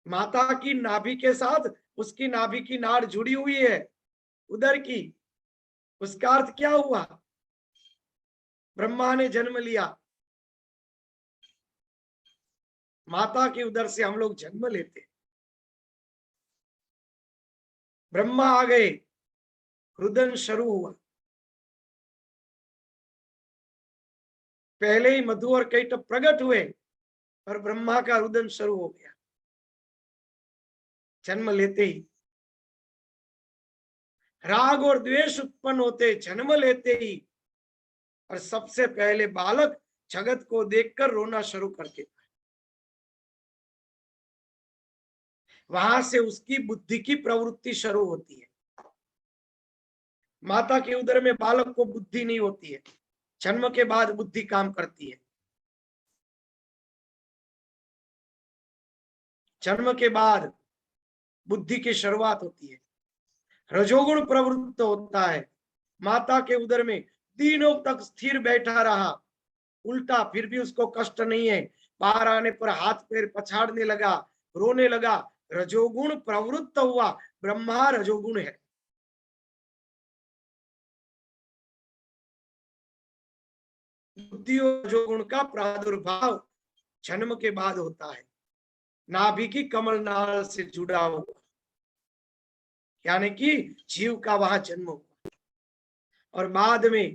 माता की नाभि के साथ उसकी नाभि की नाड़ जुड़ी हुई है उदर की। उसका अर्थ क्या हुआ? ब्रह्मा ने जन्म लिया, माता के उदर से हम लोग जन्म लेते। ब्रह्मा आ गए, रुदन शुरू हुआ। पहले ही मधु और कैटभ प्रकट हुए और ब्रह्मा का रुदन शुरू हो गया जन्म लेते ही। राग और द्वेष उत्पन्न होते जन्म लेते ही, और सबसे पहले बालक जगत को देखकर रोना शुरू कर देता है। वहां से उसकी बुद्धि की प्रवृत्ति शुरू होती है। माता के उदर में बालक को बुद्धि नहीं होती है, जन्म के बाद बुद्धि काम करती है। जन्म के बाद बुद्धि की शुरुआत होती है। रजोगुण प्रवृत्त होता है। माता के उदर में दिनों तक स्थिर बैठा रहा, उल्टा फिर भी उसको कष्ट नहीं है, बाहर आने पर हाथ पैर पछाड़ने लगा, रोने लगा, रजोगुण प्रवृत्त हुआ। ब्रह्मा रजोगुण है। बुद्धि और रजोगुण का प्रादुर्भाव जन्म के बाद होता है, नाभि की कमल नाल से जुड़ा हुआ, यानी कि जीव का वहां जन्म हुआ। और बाद में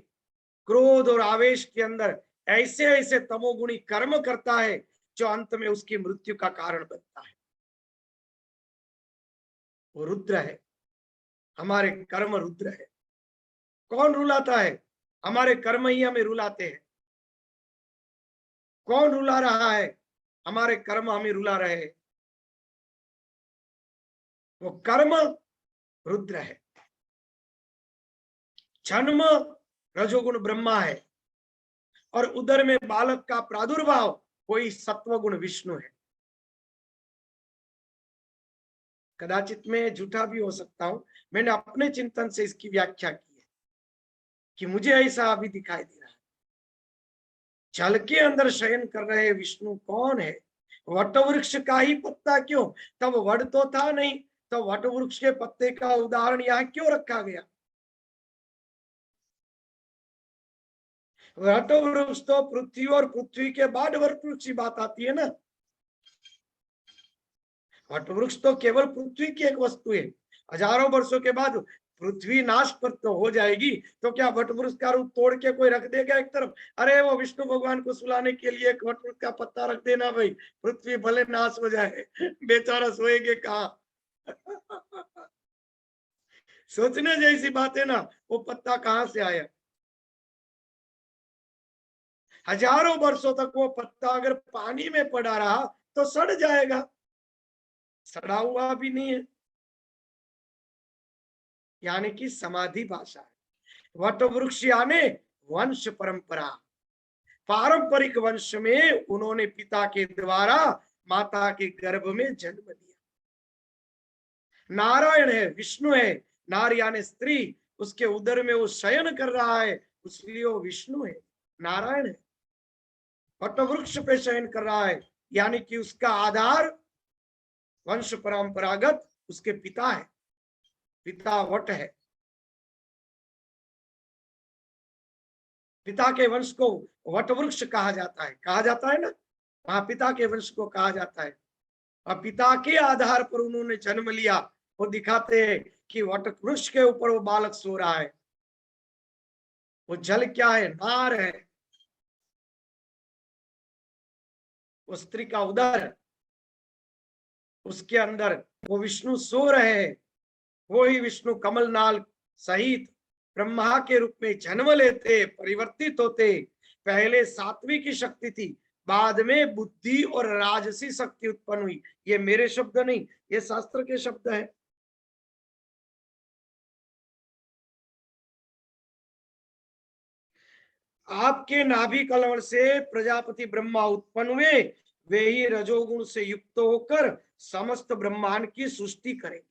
क्रोध और आवेश के अंदर ऐसे ऐसे तमोगुणी कर्म करता है जो अंत में उसकी मृत्यु का कारण बनता है। वो रुद्र है, हमारे कर्म रुद्र है। कौन रुलाता है? हमारे कर्म ही हमें रुलाते हैं। कौन रुला रहा है? हमारे कर्म हमें रुला रहे हैं। वो कर्म रुद्र है, जन्म रजोगुण ब्रह्मा है, और उदर में बालक का प्रादुर्भाव कोई सत्वगुण विष्णु है। कदाचित मैं झूठा भी हो सकता हूं, मैंने अपने चिंतन से इसकी व्याख्या की है कि मुझे ऐसा अभी दिखाई दे रहा है। जल के अंदर शयन कर रहे विष्णु कौन है? वट वृक्ष का ही पत्ता क्यों? तब वट तो था नहीं, तो वट वृक्ष के पत्ते का उदाहरण यहाँ क्यों रखा गया? वट वृक्ष तो पृथ्वी, और पृथ्वी के बाद वट वृक्ष की बात आती है ना। वट वृक्ष तो केवल पृथ्वी की एक वस्तु है। हजारों वर्षों के बाद पृथ्वी नाश पर तो हो जाएगी, तो क्या वट वृक्ष का रूप तोड़ के कोई रख देगा एक तरफ? अरे वो विष्णु भगवान को सुलाने के लिए एक वट वृक्ष का पत्ता रख देना भाई, पृथ्वी भले नाश हो जाए, बेचारा सोएंगे कहाँ? सोचने जैसी बात है ना, वो पत्ता कहाँ से आया? हजारों वर्षों तक वो पत्ता अगर पानी में पड़ा रहा तो सड़ जाएगा, सड़ा हुआ भी नहीं है, यानी कि समाधि भाषा है। वट वृक्ष यानी वंश परंपरा, पारंपरिक वंश में उन्होंने पिता के द्वारा माता के गर्भ में जन्म लिया। नारायण है, विष्णु है, नारी यानी स्त्री, उसके उदर में वो शयन कर रहा है, इसलिए वो विष्णु है, नारायण है। वट वृक्ष पे शयन कर रहा है, यानी कि उसका आधार वंश परंपरागत उसके पिता है, पिता वट है। पिता के वंश को वट वृक्ष कहा जाता है ना, वहां पिता के वंश को कहा जाता है। और पिता के आधार पर उन्होंने जन्म लिया। वो दिखाते हैं कि वट वृक्ष के ऊपर वो बालक सो रहा है। वो जल क्या है? नार है, वो स्त्री का उदर, उसके अंदर वो विष्णु सो रहे हैं। वो ही विष्णु कमलनाल सहित ब्रह्मा के रूप में जन्म लेते, परिवर्तित होते। पहले सात्विक की शक्ति थी, बाद में बुद्धि और राजसी शक्ति उत्पन्न हुई। ये मेरे शब्द नहीं, ये शास्त्र के शब्द है। आपके नाभि कलवर से प्रजापति ब्रह्मा उत्पन्न हुए, वे ही रजोगुण से युक्त होकर समस्त ब्रह्मांड की सृष्टि करेंगे।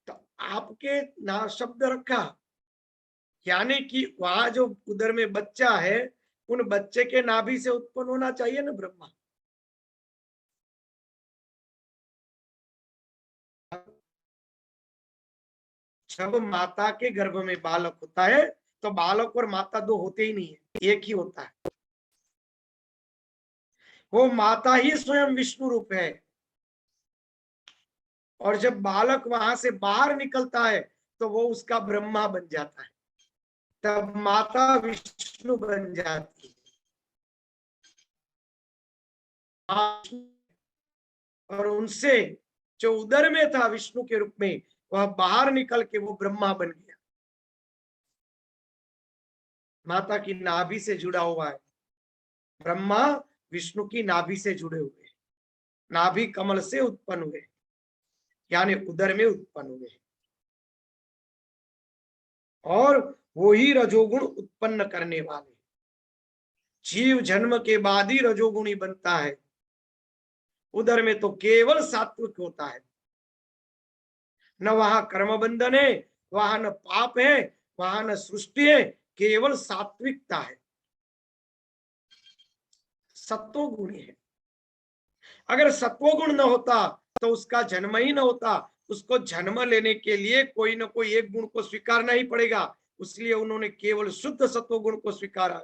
तो आपके ना शब्द रखा, यानी कि वहां जो उदर में बच्चा है, उन बच्चे के नाभि से उत्पन्न होना चाहिए ना ब्रह्मा। जब माता के गर्भ में बालक होता है तो बालक और माता दो होते ही नहीं है, एक ही होता है। वो माता ही स्वयं विष्णु रूप है। और जब बालक वहां से बाहर निकलता है तो वो उसका ब्रह्मा बन जाता है, तब माता विष्णु बन जाती है। और उनसे जो उदर में था विष्णु के रूप में, वह बाहर निकल के वो ब्रह्मा बन गया। माता की नाभि से जुड़ा हुआ है ब्रह्मा, विष्णु की नाभि से जुड़े हुए, नाभि कमल से उत्पन्न हुए, यानी उदर में उत्पन्न हुए। और वो ही रजोगुण उत्पन्न करने वाले। जीव जन्म के बाद ही रजोगुणी बनता है, उदर में तो केवल सात्विक होता है। न वहां कर्म बंधन है, वहां न पाप है, वहां न सृष्टि है, केवल सात्विकता है, सत्वगुण है। अगर सत्वगुण न होता तो उसका जन्म ही न होता। उसको जन्म लेने के लिए कोई न कोई एक गुण को स्वीकारना ही पड़ेगा, इसलिए उन्होंने केवल शुद्ध सत्वगुण को स्वीकारा।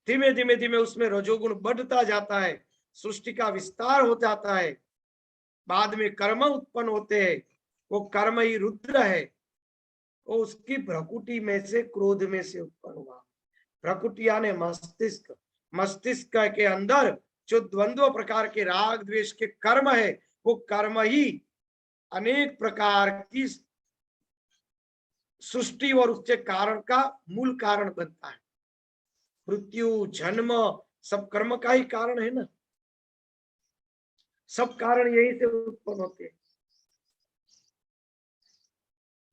धीमे धीमे धीमे उसमें रजोगुण बढ़ता जाता है, सृष्टि का विस्तार हो जाता है, बाद में कर्म उत्पन्न होते हैं। वो कर्म ही रुद्र है, वो उसकी भ्रकुटी में से, क्रोध में से उत्पन्न हुआ। भ्रकुटी यानी मस्तिष्क, मस्तिष्क के अंदर जो द्वंद्व प्रकार के राग द्वेष के कर्म है, वो कर्म ही अनेक प्रकार की सृष्टि और उसके कारण का मूल कारण बनता है। मृत्यु जन्म सब कर्म का ही कारण है ना, सब कारण यही से उत्पन्न होते हैं।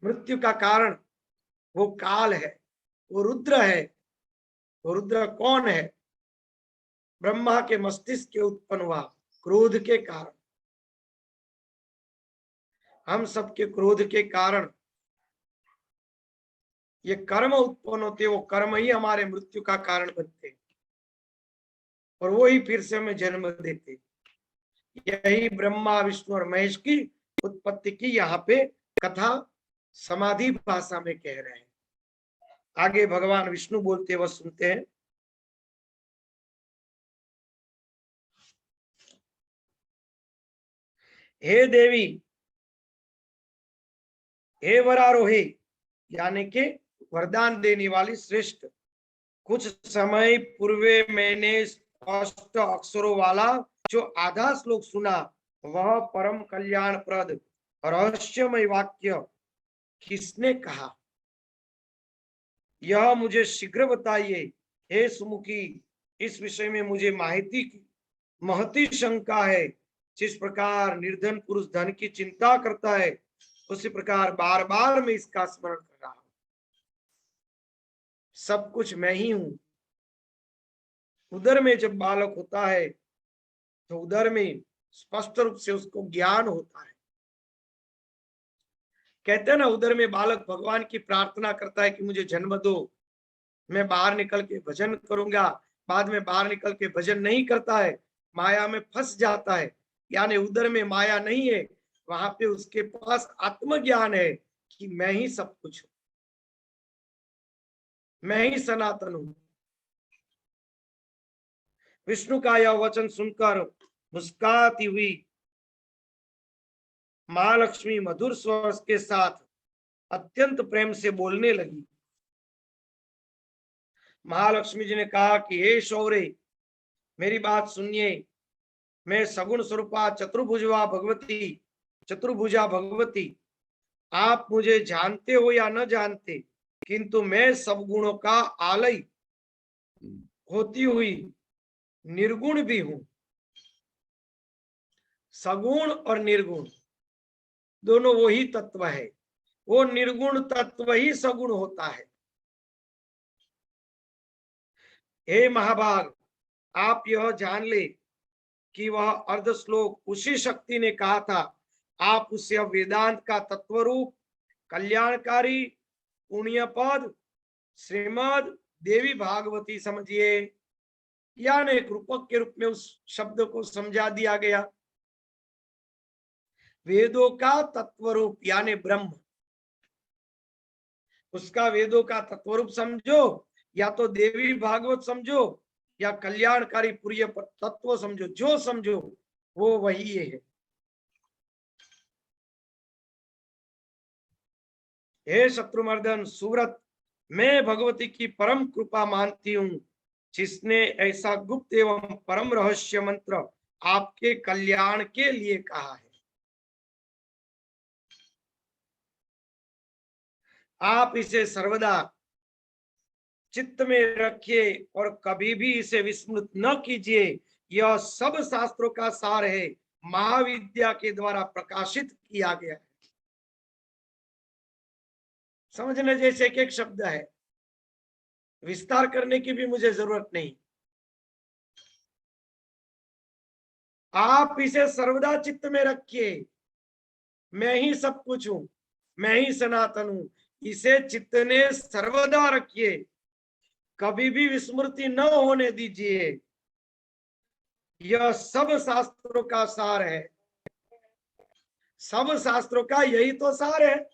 मृत्यु का कारण वो काल है, वो रुद्र है। वो रुद्र कौन है? ब्रह्मा के मस्तिष्क के उत्पन्न हुआ क्रोध के कारण। हम सबके क्रोध के कारण ये कर्म उत्पन्न होते, वो कर्म ही हमारे मृत्यु का कारण बनते और वो ही फिर से हमें जन्म देते। यही ब्रह्मा विष्णु और महेश की उत्पत्ति की यहाँ पे कथा समाधि भाषा में कह रहे हैं। आगे भगवान विष्णु बोलते वह सुनते हैं। हे देवी, हे वरारोहे, यानी कि वरदान देने वाली श्रेष्ठ, कुछ समय पूर्वे मैंने स्पष्ट अक्षरों वाला जो आधा श्लोक सुना, वह परम कल्याणप्रद रहस्यमय वाक्य किसने कहा? यह मुझे शीघ्र बताइए हे सुमुखी। इस विषय में मुझे माहिती की महती शंका है। जिस प्रकार निर्धन पुरुष धन की चिंता करता है, उसी प्रकार बार बार मैं इसका स्मरण कर रहा हूं। सब कुछ मैं ही हूं। उदर में जब बालक होता है तो उदर में स्पष्ट रूप से उसको ज्ञान होता है। कहते हैं ना, उदर में बालक भगवान की प्रार्थना करता है कि मुझे जन्म दो, मैं बाहर निकल के भजन करूंगा। बाद में बाहर निकल के भजन नहीं करता है, माया में फंस जाता है। यानी उदर में माया नहीं है, वहां पे उसके पास आत्मज्ञान है कि मैं ही सब कुछ हूं, मैं ही सनातन हूं। विष्णु का यह वचन सुनकर मुस्कुराती हुई महालक्ष्मी मधुर स्वर के साथ अत्यंत प्रेम से बोलने लगी। महालक्ष्मी जी ने कहा कि हे शौर्य, मेरी बात सुनिए। मैं सगुण स्वरूपा चतुर्भुजा भगवती, आप मुझे जानते हो या न जानते, किंतु मैं सब गुणों का आलय होती हुई निर्गुण भी हूं। सगुण और निर्गुण दोनों वही तत्व है। वो निर्गुण तत्व ही सगुण होता है। हे महाभाग, आप यह जान ले कि वह अर्ध श्लोक उसी शक्ति ने कहा था। आप उसे वेदांत का तत्वरूप, कल्याणकारी, पुण्यपद, श्रीमद देवी भागवती समझिए। यानी एक रूपक के रूप में उस शब्द को समझा दिया गया। वेदों का तत्वरूप यानी ब्रह्म, उसका वेदों का तत्वरूप समझो, या तो देवी भागवत समझो, या कल्याणकारी पुण्य तत्व समझो, जो समझो वो वही है। हे शत्रुमर्दन सुव्रत, मैं भगवती की परम कृपा मानती हूँ, जिसने ऐसा गुप्त एवं परम रहस्य मंत्र आपके कल्याण के लिए कहा है। आप इसे सर्वदा चित्त में रखिए और कभी भी इसे विस्मृत न कीजिए। यह सब शास्त्रों का सार है, महाविद्या के द्वारा प्रकाशित किया गया है। समझने जैसे एक एक शब्द है, विस्तार करने की भी मुझे जरूरत नहीं। आप इसे सर्वदा चित्त में रखिए। मैं ही सब कुछ हूं, मैं ही सनातन हूं, इसे चित्त ने सर्वदा रखिए, कभी भी विस्मृति न होने दीजिए। यह सब शास्त्रों का सार है। सब शास्त्रों का यही तो सार है,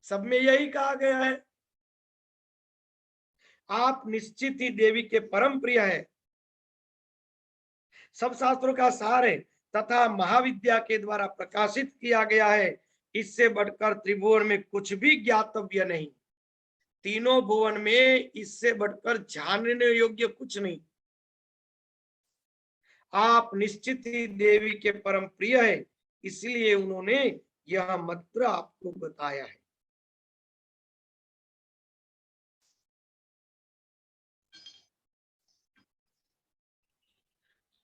सब में यही कहा गया है। आप निश्चित ही देवी के परम प्रिय है, सब शास्त्रों का सार है तथा महाविद्या के द्वारा प्रकाशित किया गया है। इससे बढ़कर त्रिभुवन में कुछ भी ज्ञातव्य नहीं, तीनों भुवन में इससे बढ़कर जानने योग्य कुछ नहीं। आप निश्चित ही देवी के परम प्रिय है, इसलिए उन्होंने यह मंत्र आपको बताया है।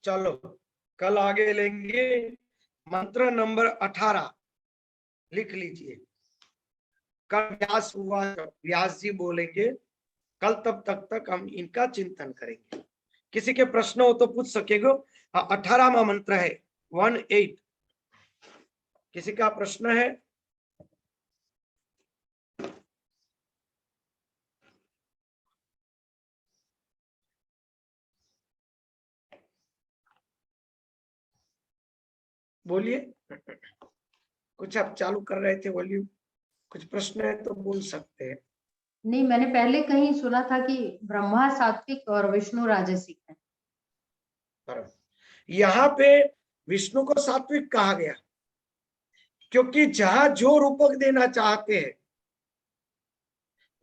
चलो कल आगे लेंगे मंत्र नंबर 18, लिख लीजिए। कल व्यास जी बोलेंगे कल, तब तक हम इनका चिंतन करेंगे। किसी के प्रश्न हो तो पूछ सकेगा। 18वां मंत्र है 18। किसी का प्रश्न है? बोलिए। कुछ आप चालू कर रहे थे वॉल्यूम, कुछ प्रश्न है तो बोल सकते हैं।
नहीं, मैंने पहले कहीं सुना था कि ब्रह्मा सात्विक और विष्णु राजसिक है।
यहाँ पे विष्णु को सात्विक कहा गया, क्योंकि जहां जो रूपक देना चाहते हैं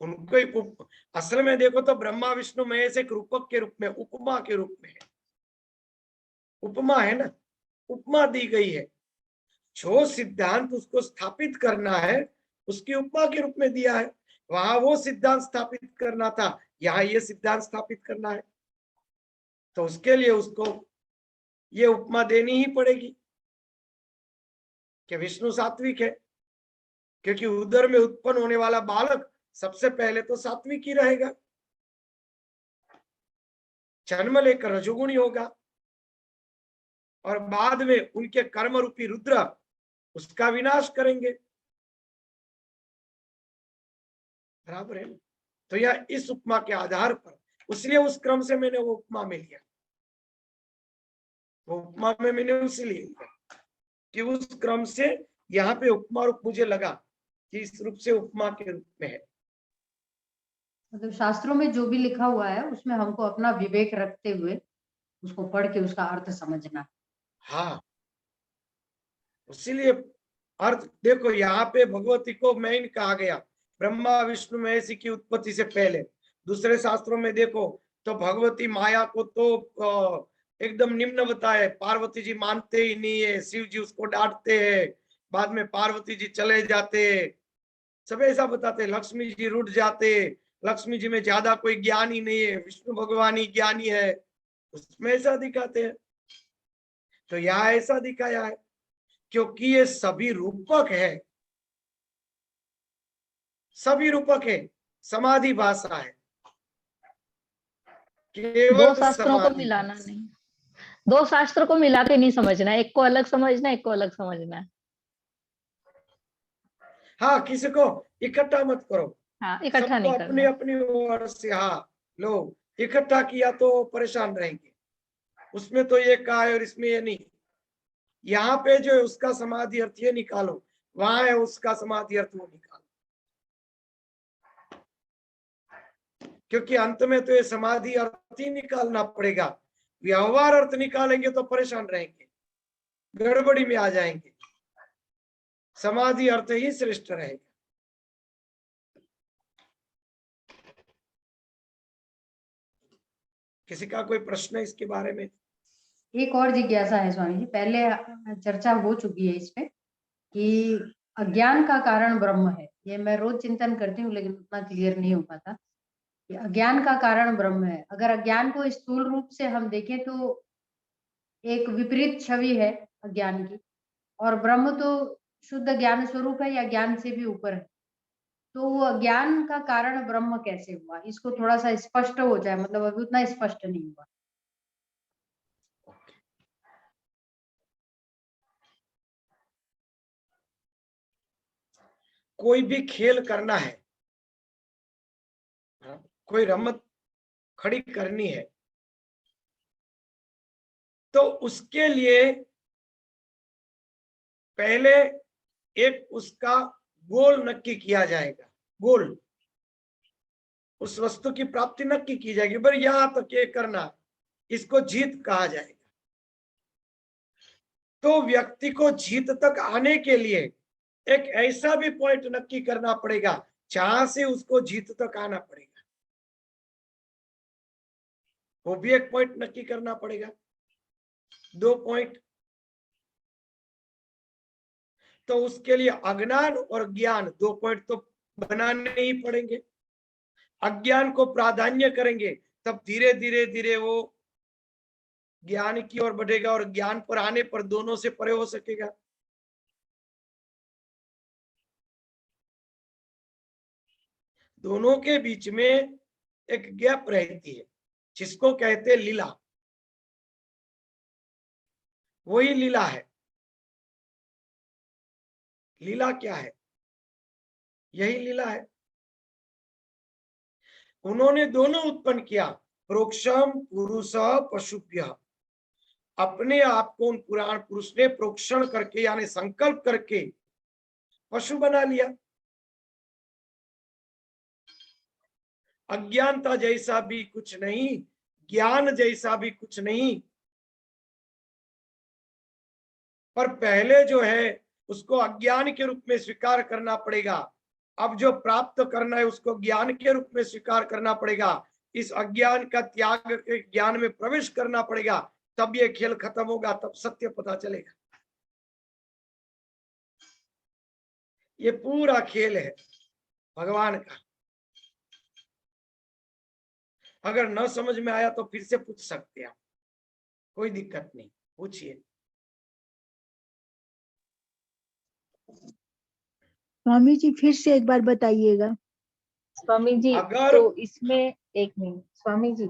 उनको, असल में देखो तो ब्रह्मा विष्णु महेश एक रूपक के रूप में, उपमा के रूप में है। उपमा है ना, उपमा दी गई है। जो सिद्धांत उसको स्थापित करना है उसकी उपमा के रूप में दिया है। वहां वो सिद्धांत स्थापित करना था, यहाँ ये सिद्धांत स्थापित करना है, तो उसके लिए उसको ये उपमा देनी ही पड़ेगी कि विष्णु सात्विक है, क्योंकि उदर में उत्पन्न होने वाला बालक सबसे पहले तो सात्विक ही रहेगा, जन्म लेकर रजोगुणी होगा, और बाद में उनके कर्म रूपी रुद्र उसका विनाश करेंगे। बराबर है ना? तो यह इस उपमा के आधार पर, इसलिए उस क्रम से मैंने वो उपमा में लिया, वो उपमा में मैंने इसलिए लिया कि उस क्रम से यहाँ पे उपमा रूप मुझे लगा कि इस रूप से उपमा के रूप में है।
मतलब शास्त्रों में जो भी लिखा हुआ है उसमें हमको अपना विवेक रखते हुए उसको पढ़ के उसका अर्थ समझना।
हाँ, इसीलिए अर्थ देखो, यहाँ पे भगवती को मेन कहा गया, ब्रह्मा विष्णु महेश की उत्पत्ति से पहले। दूसरे शास्त्रों में देखो तो भगवती माया को तो एकदम निम्न बताए, पार्वती जी मानते ही नहीं है, शिव जी उसको डांटते हैं, बाद में पार्वती जी चले जाते, सब ऐसा बताते, लक्ष्मी जी रुठ जाते, लक्ष्मी जी में ज्यादा कोई ज्ञान ही नहीं है, विष्णु भगवान ही ज्ञानी है, उसमें ऐसा दिखाते हैं। तो यहाँ ऐसा दिखाया है क्योंकि ये सभी रूपक है, सभी रूपक है, समाधि भाषा है,
दो
केवल
शास्त्रों को
समाधि
मिलाना
भाषा।
नहीं, दो शास्त्र को मिला के नहीं समझना, एक को अलग समझना, एक को अलग समझना।
हाँ, किसी को इकट्ठा मत करो,
हाँ, इकट्ठा
सबको
नहीं
अपनी
करना।
अपनी ओर से। हाँ, लो इकट्ठा किया तो परेशान रहेंगे, उसमें तो ये कहा है और इसमें ये नहीं। यहाँ पे जो है उसका समाधि अर्थ ये निकालो, वहां है उसका समाधि अर्थ वो निकालो, क्योंकि अंत में तो ये समाधि अर्थ ही निकालना पड़ेगा। व्यवहार अर्थ निकालेंगे तो परेशान रहेंगे, गड़बड़ी में आ जाएंगे। समाधि अर्थ ही श्रेष्ठ रहेगा। किसी का कोई प्रश्न है इसके बारे में?
एक और जिज्ञासा है स्वामी जी, पहले चर्चा हो चुकी है इस पे कि अज्ञान का कारण ब्रह्म है। ये मैं रोज चिंतन करती हूँ लेकिन उतना क्लियर नहीं हो पाता कि अज्ञान का कारण ब्रह्म है। अगर अज्ञान को स्थूल रूप से हम देखें तो एक विपरीत छवि है अज्ञान की, और ब्रह्म तो शुद्ध ज्ञान स्वरूप है या ज्ञान से भी ऊपर है। तो वो अज्ञान का कारण ब्रह्म कैसे हुआ, इसको थोड़ा सा स्पष्ट हो जाए, मतलब अभी उतना स्पष्ट नहीं हुआ।
कोई भी खेल करना है, कोई रमत खड़ी करनी है, तो उसके लिए पहले एक उसका गोल नक्की किया जाएगा। गोल, उस वस्तु की प्राप्ति नक्की की जाएगी, पर यहां तक ये करना, इसको जीत कहा जाएगा। तो व्यक्ति को जीत तक आने के लिए एक ऐसा भी पॉइंट नक्की करना पड़ेगा जहां से उसको जीत तक आना पड़ेगा, वो भी एक पॉइंट नक्की करना पड़ेगा। 2 पॉइंट। तो उसके लिए अज्ञान और ज्ञान 2 पॉइंट तो बनाने ही पड़ेंगे। अज्ञान को प्राधान्य करेंगे तब धीरे धीरे धीरे वो ज्ञान की ओर बढ़ेगा, और ज्ञान पर आने पर दोनों से परे हो सकेगा। दोनों के बीच में एक गैप रहती है जिसको कहते हैं लीला। वही लीला है। लीला क्या है? यही लीला है। उन्होंने दोनों उत्पन्न किया, प्रोक्षम पुरुष पशुभ्य। अपने आप को उन पुराण पुरुष ने प्रोक्षण करके यानी संकल्प करके पशु बना लिया। अज्ञानता जैसा भी कुछ नहीं, ज्ञान जैसा भी कुछ नहीं, पर पहले जो है उसको अज्ञान के रूप में स्वीकार करना पड़ेगा। अब जो प्राप्त करना है उसको ज्ञान के रूप में स्वीकार करना पड़ेगा। इस अज्ञान का त्याग के ज्ञान में प्रवेश करना पड़ेगा, तब ये खेल खत्म होगा, तब सत्य पता चलेगा। ये पूरा खेल है भगवान का। अगर न समझ में आया तो फिर से पूछ सकते हैं, कोई दिक्कत नहीं, पूछिए।
स्वामी जी फिर से एक बार बताइएगा।
स्वामी जी,
अगर
तो इसमें एक मिनट स्वामी जी,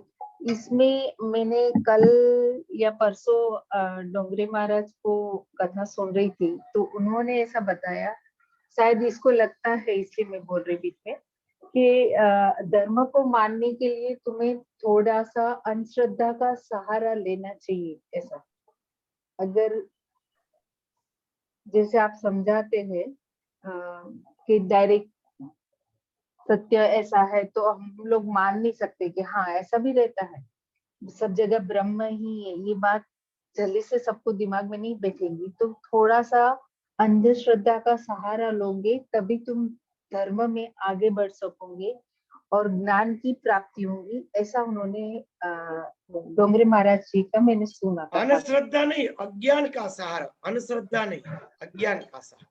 इसमें मैंने कल या परसों डोंगरे महाराज को कथा सुन रही थी, तो उन्होंने ऐसा बताया, शायद इसको लगता है इसलिए मैं बोल रही बीच में, कि धर्म को मानने के लिए तुम्हें थोड़ा सा अंधश्रद्धा का सहारा लेना चाहिए। ऐसा अगर जैसे आप समझाते हैं कि डायरेक्ट सत्य ऐसा है तो हम लोग मान नहीं सकते कि हाँ ऐसा भी रहता है, सब जगह ब्रह्म ही है, ये बात जल्दी से सबको दिमाग में नहीं बैठेगी। तो थोड़ा सा अंधश्रद्धा का सहारा लोगे तभी तुम धर्म में आगे बढ़ सकोगे और ज्ञान की प्राप्ति होगी। ऐसा उन्होंने डोंगरे महाराज जी का मैंने सुना था।
अनश्रद्धा नहीं, अज्ञान का सहारा। अनश्रद्धा नहीं, अज्ञान का सहारा।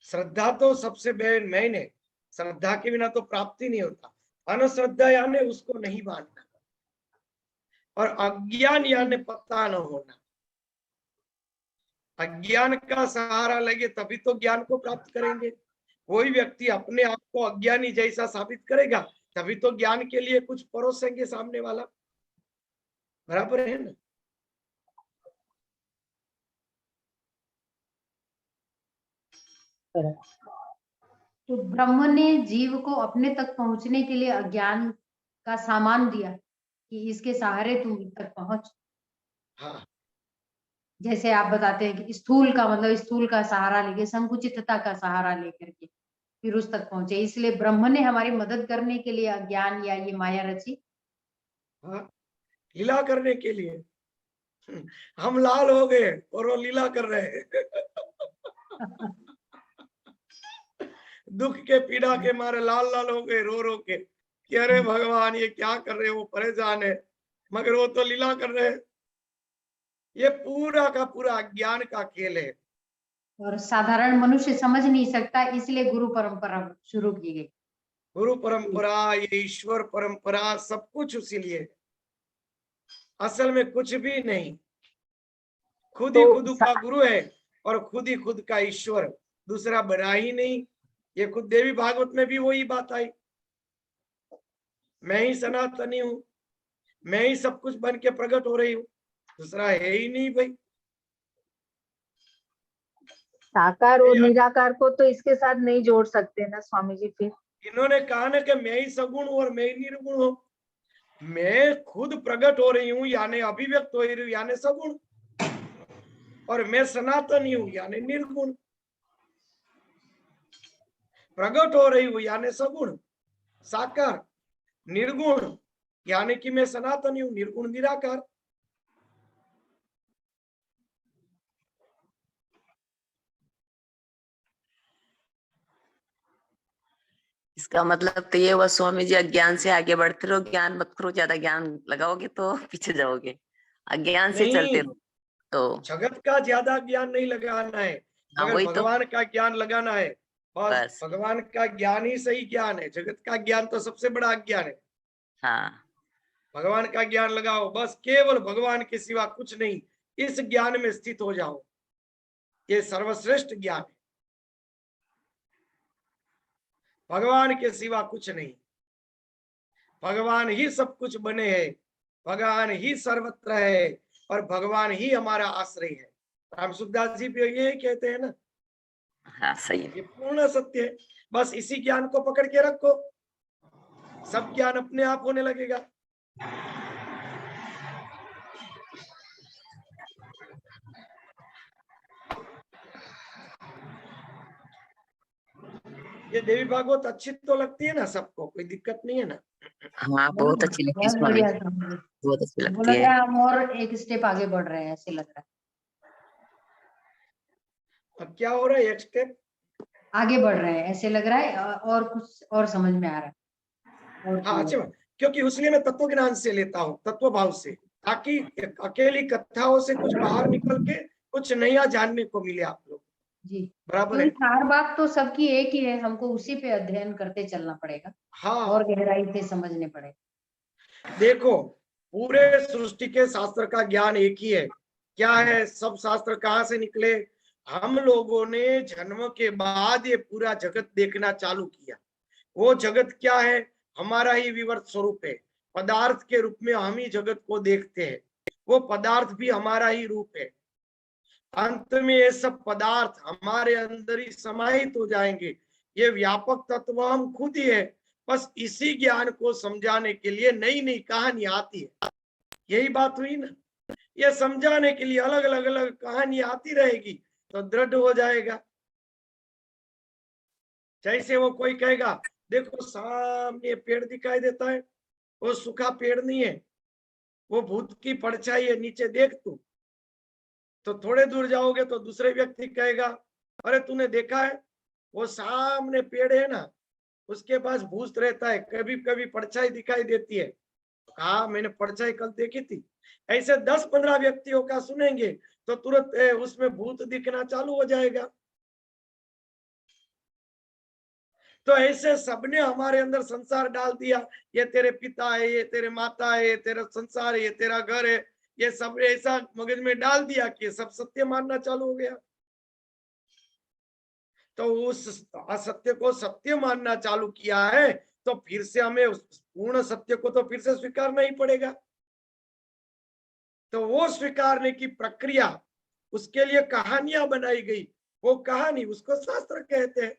श्रद्धा तो सबसे मेन है, श्रद्धा के बिना तो प्राप्ति नहीं होता। अनश्रद्धा यानी उसको नहीं मानना। और अज्ञान यानी पता न होना। अज्ञान का सहारा लगे तभी तो ज्ञान को प्राप्त करेंगे। कोई व्यक्ति अपने आप को अज्ञानी जैसा साबित करेगा तभी तो ज्ञान के लिए कुछ परोसेंगे सामने वाला। बराबर है ना?
तो ब्रह्म ने जीव को अपने तक पहुंचने के लिए अज्ञान का सामान दिया कि इसके सहारे तुम तक पहुंच।
हाँ,
जैसे आप बताते हैं कि स्थूल का मतलब स्थूल का सहारा लेके, संकुचितता का सहारा लेकर के फिर उस तक पहुंचे। इसलिए ब्रह्म ने हमारी मदद करने के लिए अज्ञान या ये माया रची।
हाँ, लीला करने के लिए। हम लाल हो गए और वो लीला कर रहे हैं। दुख के पीड़ा के मारे लाल लाल हो गए, रो रो के कि अरे भगवान ये क्या कर रहे हैं, वो परेशान है, मगर वो तो लीला कर रहे हैं। ये पूरा का पूरा अज्ञान का खेल है।
और साधारण मनुष्य समझ नहीं सकता, इसलिए गुरु परंपरा शुरू की गई।
गुरु परंपरा, ये ईश्वर परंपरा, सब कुछ उसी लिए। असल में कुछ भी नहीं, खुद ही खुद का गुरु है और खुद ही खुद का ईश्वर, दूसरा बना ही नहीं। ये खुद देवी भागवत में भी वही बात आई, मैं ही सनातनी हूँ, मैं ही सब कुछ बन के प्रकट हो रही हूँ, दूसरा है ही नहीं भाई।
साकार और निराकार को तो इसके साथ नहीं जोड़ सकते ना स्वामी जी। फिर
इन्होंने कहा ना कि मैं ही सगुण हूं और मैं ही निर्गुण हूं। मैं खुद प्रकट हो रही हूँ यानी अभिव्यक्त हो रही हूँ यानी सगुण, और मैं सनातनी हूँ यानी निर्गुण। प्रकट हो रही हूँ यानी सगुण साकार, निर्गुण यानी कि मैं सनातनी हूँ, निर्गुण निराकार।
इसका मतलब तो ये हुआ स्वामी जी, अज्ञान से आगे बढ़ते रहो, ज्ञान मत करो, ज्यादा ज्ञान लगाओगे तो पीछे जाओगे, अज्ञान से चलते
नहीं,
रहो तो।
जगत का ज्यादा ज्ञान नहीं लगाना है,
हाँ
मगर
वही तो,
भगवान का ज्ञान लगाना है। बस
बस
भगवान का ज्ञान ही सही ज्ञान है, जगत का ज्ञान तो सबसे बड़ा ज्ञान है।
हाँ।
भगवान का ज्ञान लगाओ, बस केवल भगवान के सिवा कुछ नहीं, इस ज्ञान में स्थित हो जाओ, ये सर्वश्रेष्ठ ज्ञान है। भगवान के सिवा कुछ नहीं, भगवान ही सब कुछ बने हैं, भगवान ही सर्वत्र है और भगवान ही हमारा आश्रय है। राम सुखदास जी भी यही कहते हैं ना,
हाँ सही है।
ये पूर्ण सत्य है। बस इसी ज्ञान को पकड़ के रखो, सब ज्ञान अपने आप होने लगेगा। ये देवी भागवत अच्छी तो लगती है ना सबको, कोई दिक्कत नहीं है ना?
हाँ बहुत अच्छी लगती है
बहुत
स्वामी
बढ़िया
जी,
समझे।
बहुत अच्छी
हमको
लगती
लग
है।
रहा है हम और एक स्टेप आगे बढ़ रहे हैं, ऐसे लग रहा है।
अब क्या हो रहा है, एक स्टेप
आगे बढ़ रहे हैं ऐसे लग रहा है, और कुछ और समझ में आ रहा है। और
हाँ अच्छा, क्योंकि उसलिए मैं तत्व ज्ञान से लेता हूँ, तत्व भाव से, ताकि अकेली कथाओं से कुछ बाहर निकल के कुछ नया जानने को मिले आप लोग।
जी,
बराबर
क्योंकि
है।
सार बात तो सबकी एक ही है, हमको उसी पे अध्ययन करते चलना पड़ेगा
हाँ
और गहराई से समझने पड़ेगा।
देखो, पूरे सृष्टि के शास्त्र का ज्ञान एक ही है। क्या है, सब शास्त्र कहाँ से निकले? हम लोगों ने जन्म के बाद ये पूरा जगत देखना चालू किया। वो जगत क्या है? हमारा ही विवर्त स्वरूप है, पदार्थ के रूप में हम ही जगत को देखते हैं, वो पदार्थ भी हमारा ही रूप है। अंत में ये सब पदार्थ हमारे अंदर ही समाहित हो जाएंगे, ये व्यापक तत्व हम खुद ही है। बस इसी ज्ञान को समझाने के लिए नई नई कहानी आती है, यही बात हुई ना। ये समझाने के लिए अलग अलग अलग कहानी आती रहेगी तो दृढ़ हो जाएगा। जैसे वो कोई कहेगा देखो सामने पेड़ दिखाई देता है, वो सूखा पेड़ नहीं है, वो भूत की परछाई है, नीचे देख तू। तो थोड़े दूर जाओगे तो दूसरे व्यक्ति कहेगा अरे तूने देखा है, वो सामने पेड़ है ना, उसके पास भूत रहता है, कभी कभी परछाई दिखाई देती है। हाँ मैंने परछाई कल देखी थी। ऐसे 10-15 व्यक्तियों का सुनेंगे तो तुरंत उसमें भूत दिखना चालू हो जाएगा। तो ऐसे सबने हमारे अंदर संसार डाल दिया, ये तेरे पिता है, ये तेरे माता है, ये तेरा संसार है, ये तेरा घर है, ये सब ऐसा मगज में डाल दिया कि सब सत्य मानना चालू हो गया। तो उस असत्य को सत्य मानना चालू किया है, तो फिर से हमें उस पूर्ण सत्य को तो फिर से स्वीकारना ही पड़ेगा। तो वो स्वीकारने की प्रक्रिया, उसके लिए कहानियां बनाई गई, वो कहानी उसको शास्त्र कहते हैं,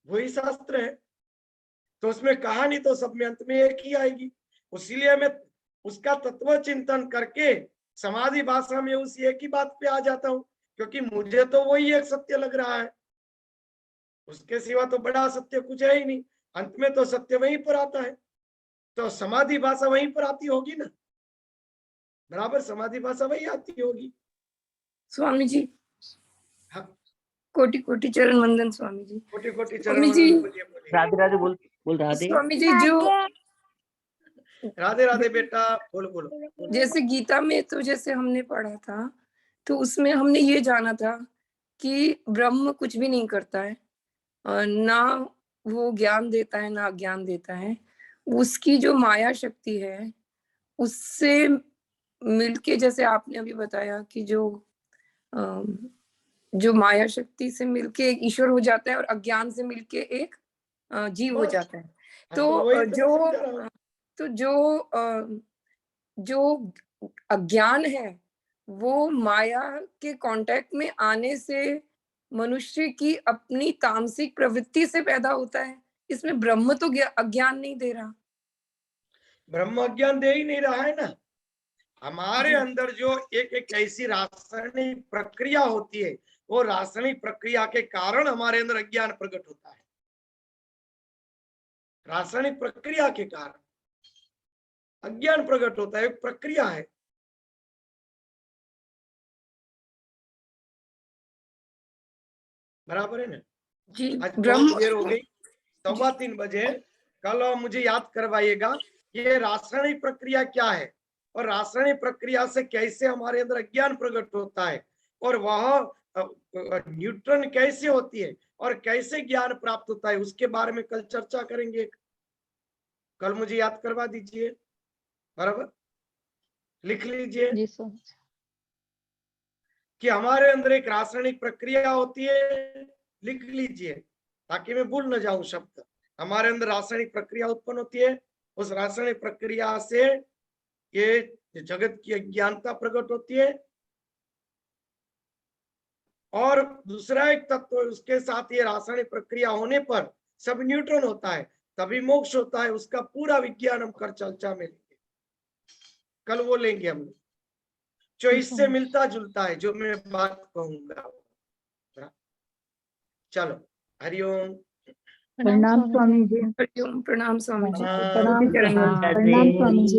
वही शास्त्र है। तो उसमें कहानी तो सब में अंत में एक ही आएगी। इसीलिए मैं उसका तत्व चिंतन करके समाधि भाषा में उस एक ही बात पे आ जाता हूँ, क्योंकि मुझे तो वही एक सत्य लग रहा है, उसके सिवा तो बड़ा सत्य कुछ है ही नहीं। अंत में तो सत्य वहीं पर आता है, तो समाधि भाषा वहीं पर आती होगी ना, बराबर समाधि भाषा वही आती होगी।
स्वामी जी,
हाँ,
कोटि कोटि चरण वंदन स्वामी जी।
कोटि कोटि चरण
स्वामी जी,
वंदन, बोलिए बोलिए।
राधे राधे बोल राधे।
स्वामी जी, जो
राधे राधे बेटा, बोलो बोलो।
जैसे गीता में तो जैसे हमने पढ़ा था, तो उसमें हमने ये जाना था कि ब्रह्म कुछ भी नहीं करता है, ना वो ज्ञान देता है ना अज्ञान देता है। उसकी जो माया शक्ति है उससे मिलके, जैसे आपने अभी बताया कि जो माया शक्ति से मिलके एक ईश्वर हो जाता है और अज्ञान से मिलके एक जीव हो जाता है।
तो वही तो
जो
समझा रहा हूं।
तो जो अज्ञान है वो माया के कांटेक्ट में आने से मनुष्य की अपनी तामसिक प्रवृत्ति से पैदा होता है। इसमें ब्रह्म तो अज्ञान नहीं दे रहा।
ब्रह्म अज्ञान दे ही नहीं रहा है ना। हमारे
जी।
अंदर जो एक ऐसी रासायनिक प्रक्रिया होती है, वो रासायनिक प्रक्रिया के कारण हमारे अंदर अज्ञान प्रकट होता है। रासायनिक प्रक्रिया के कारण अज्ञान प्रकट होता है, एक प्रक्रिया है। बराबर है ना।
जी,
आज
ब्रह्म
बहुत देर हो गई, 3:15 बजे। कल मुझे याद करवाइएगा ये रासायनिक प्रक्रिया क्या है, और रासायनिक प्रक्रिया से कैसे हमारे अंदर अज्ञान प्रकट होता है, और वह न्यूट्रन कैसे होती है, और कैसे ज्ञान प्राप्त होता है, उसके बारे में कल चर्चा करेंगे। कल मुझे याद करवा दीजिए, बराबर, लिख लीजिए
जी सर।
कि हमारे अंदर एक रासायनिक प्रक्रिया होती है, लिख लीजिए ताकि मैं भूल न जाऊं शब्द। हमारे अंदर रासायनिक प्रक्रिया उत्पन्न होती है, उस रासायनिक प्रक्रिया से ये जगत की अज्ञानता प्रकट होती है, और दूसरा एक तत्व उसके साथ ये रासायनिक प्रक्रिया होने पर सब न्यूट्रन होता है, तभी मोक्ष होता है। उसका पूरा विज्ञान हम कर चर्चा में लेंगे, कल वो लेंगे हम, जो इससे मिलता जुलता है, जो मैं बात कहूंगा। चलो, हरिओम।
प्रणाम स्वामी जी।
प्रणाम स्वामी जी।
प्रणाम।
प्रणाम
चरण वंदन।
प्रणाम स्वामी जी।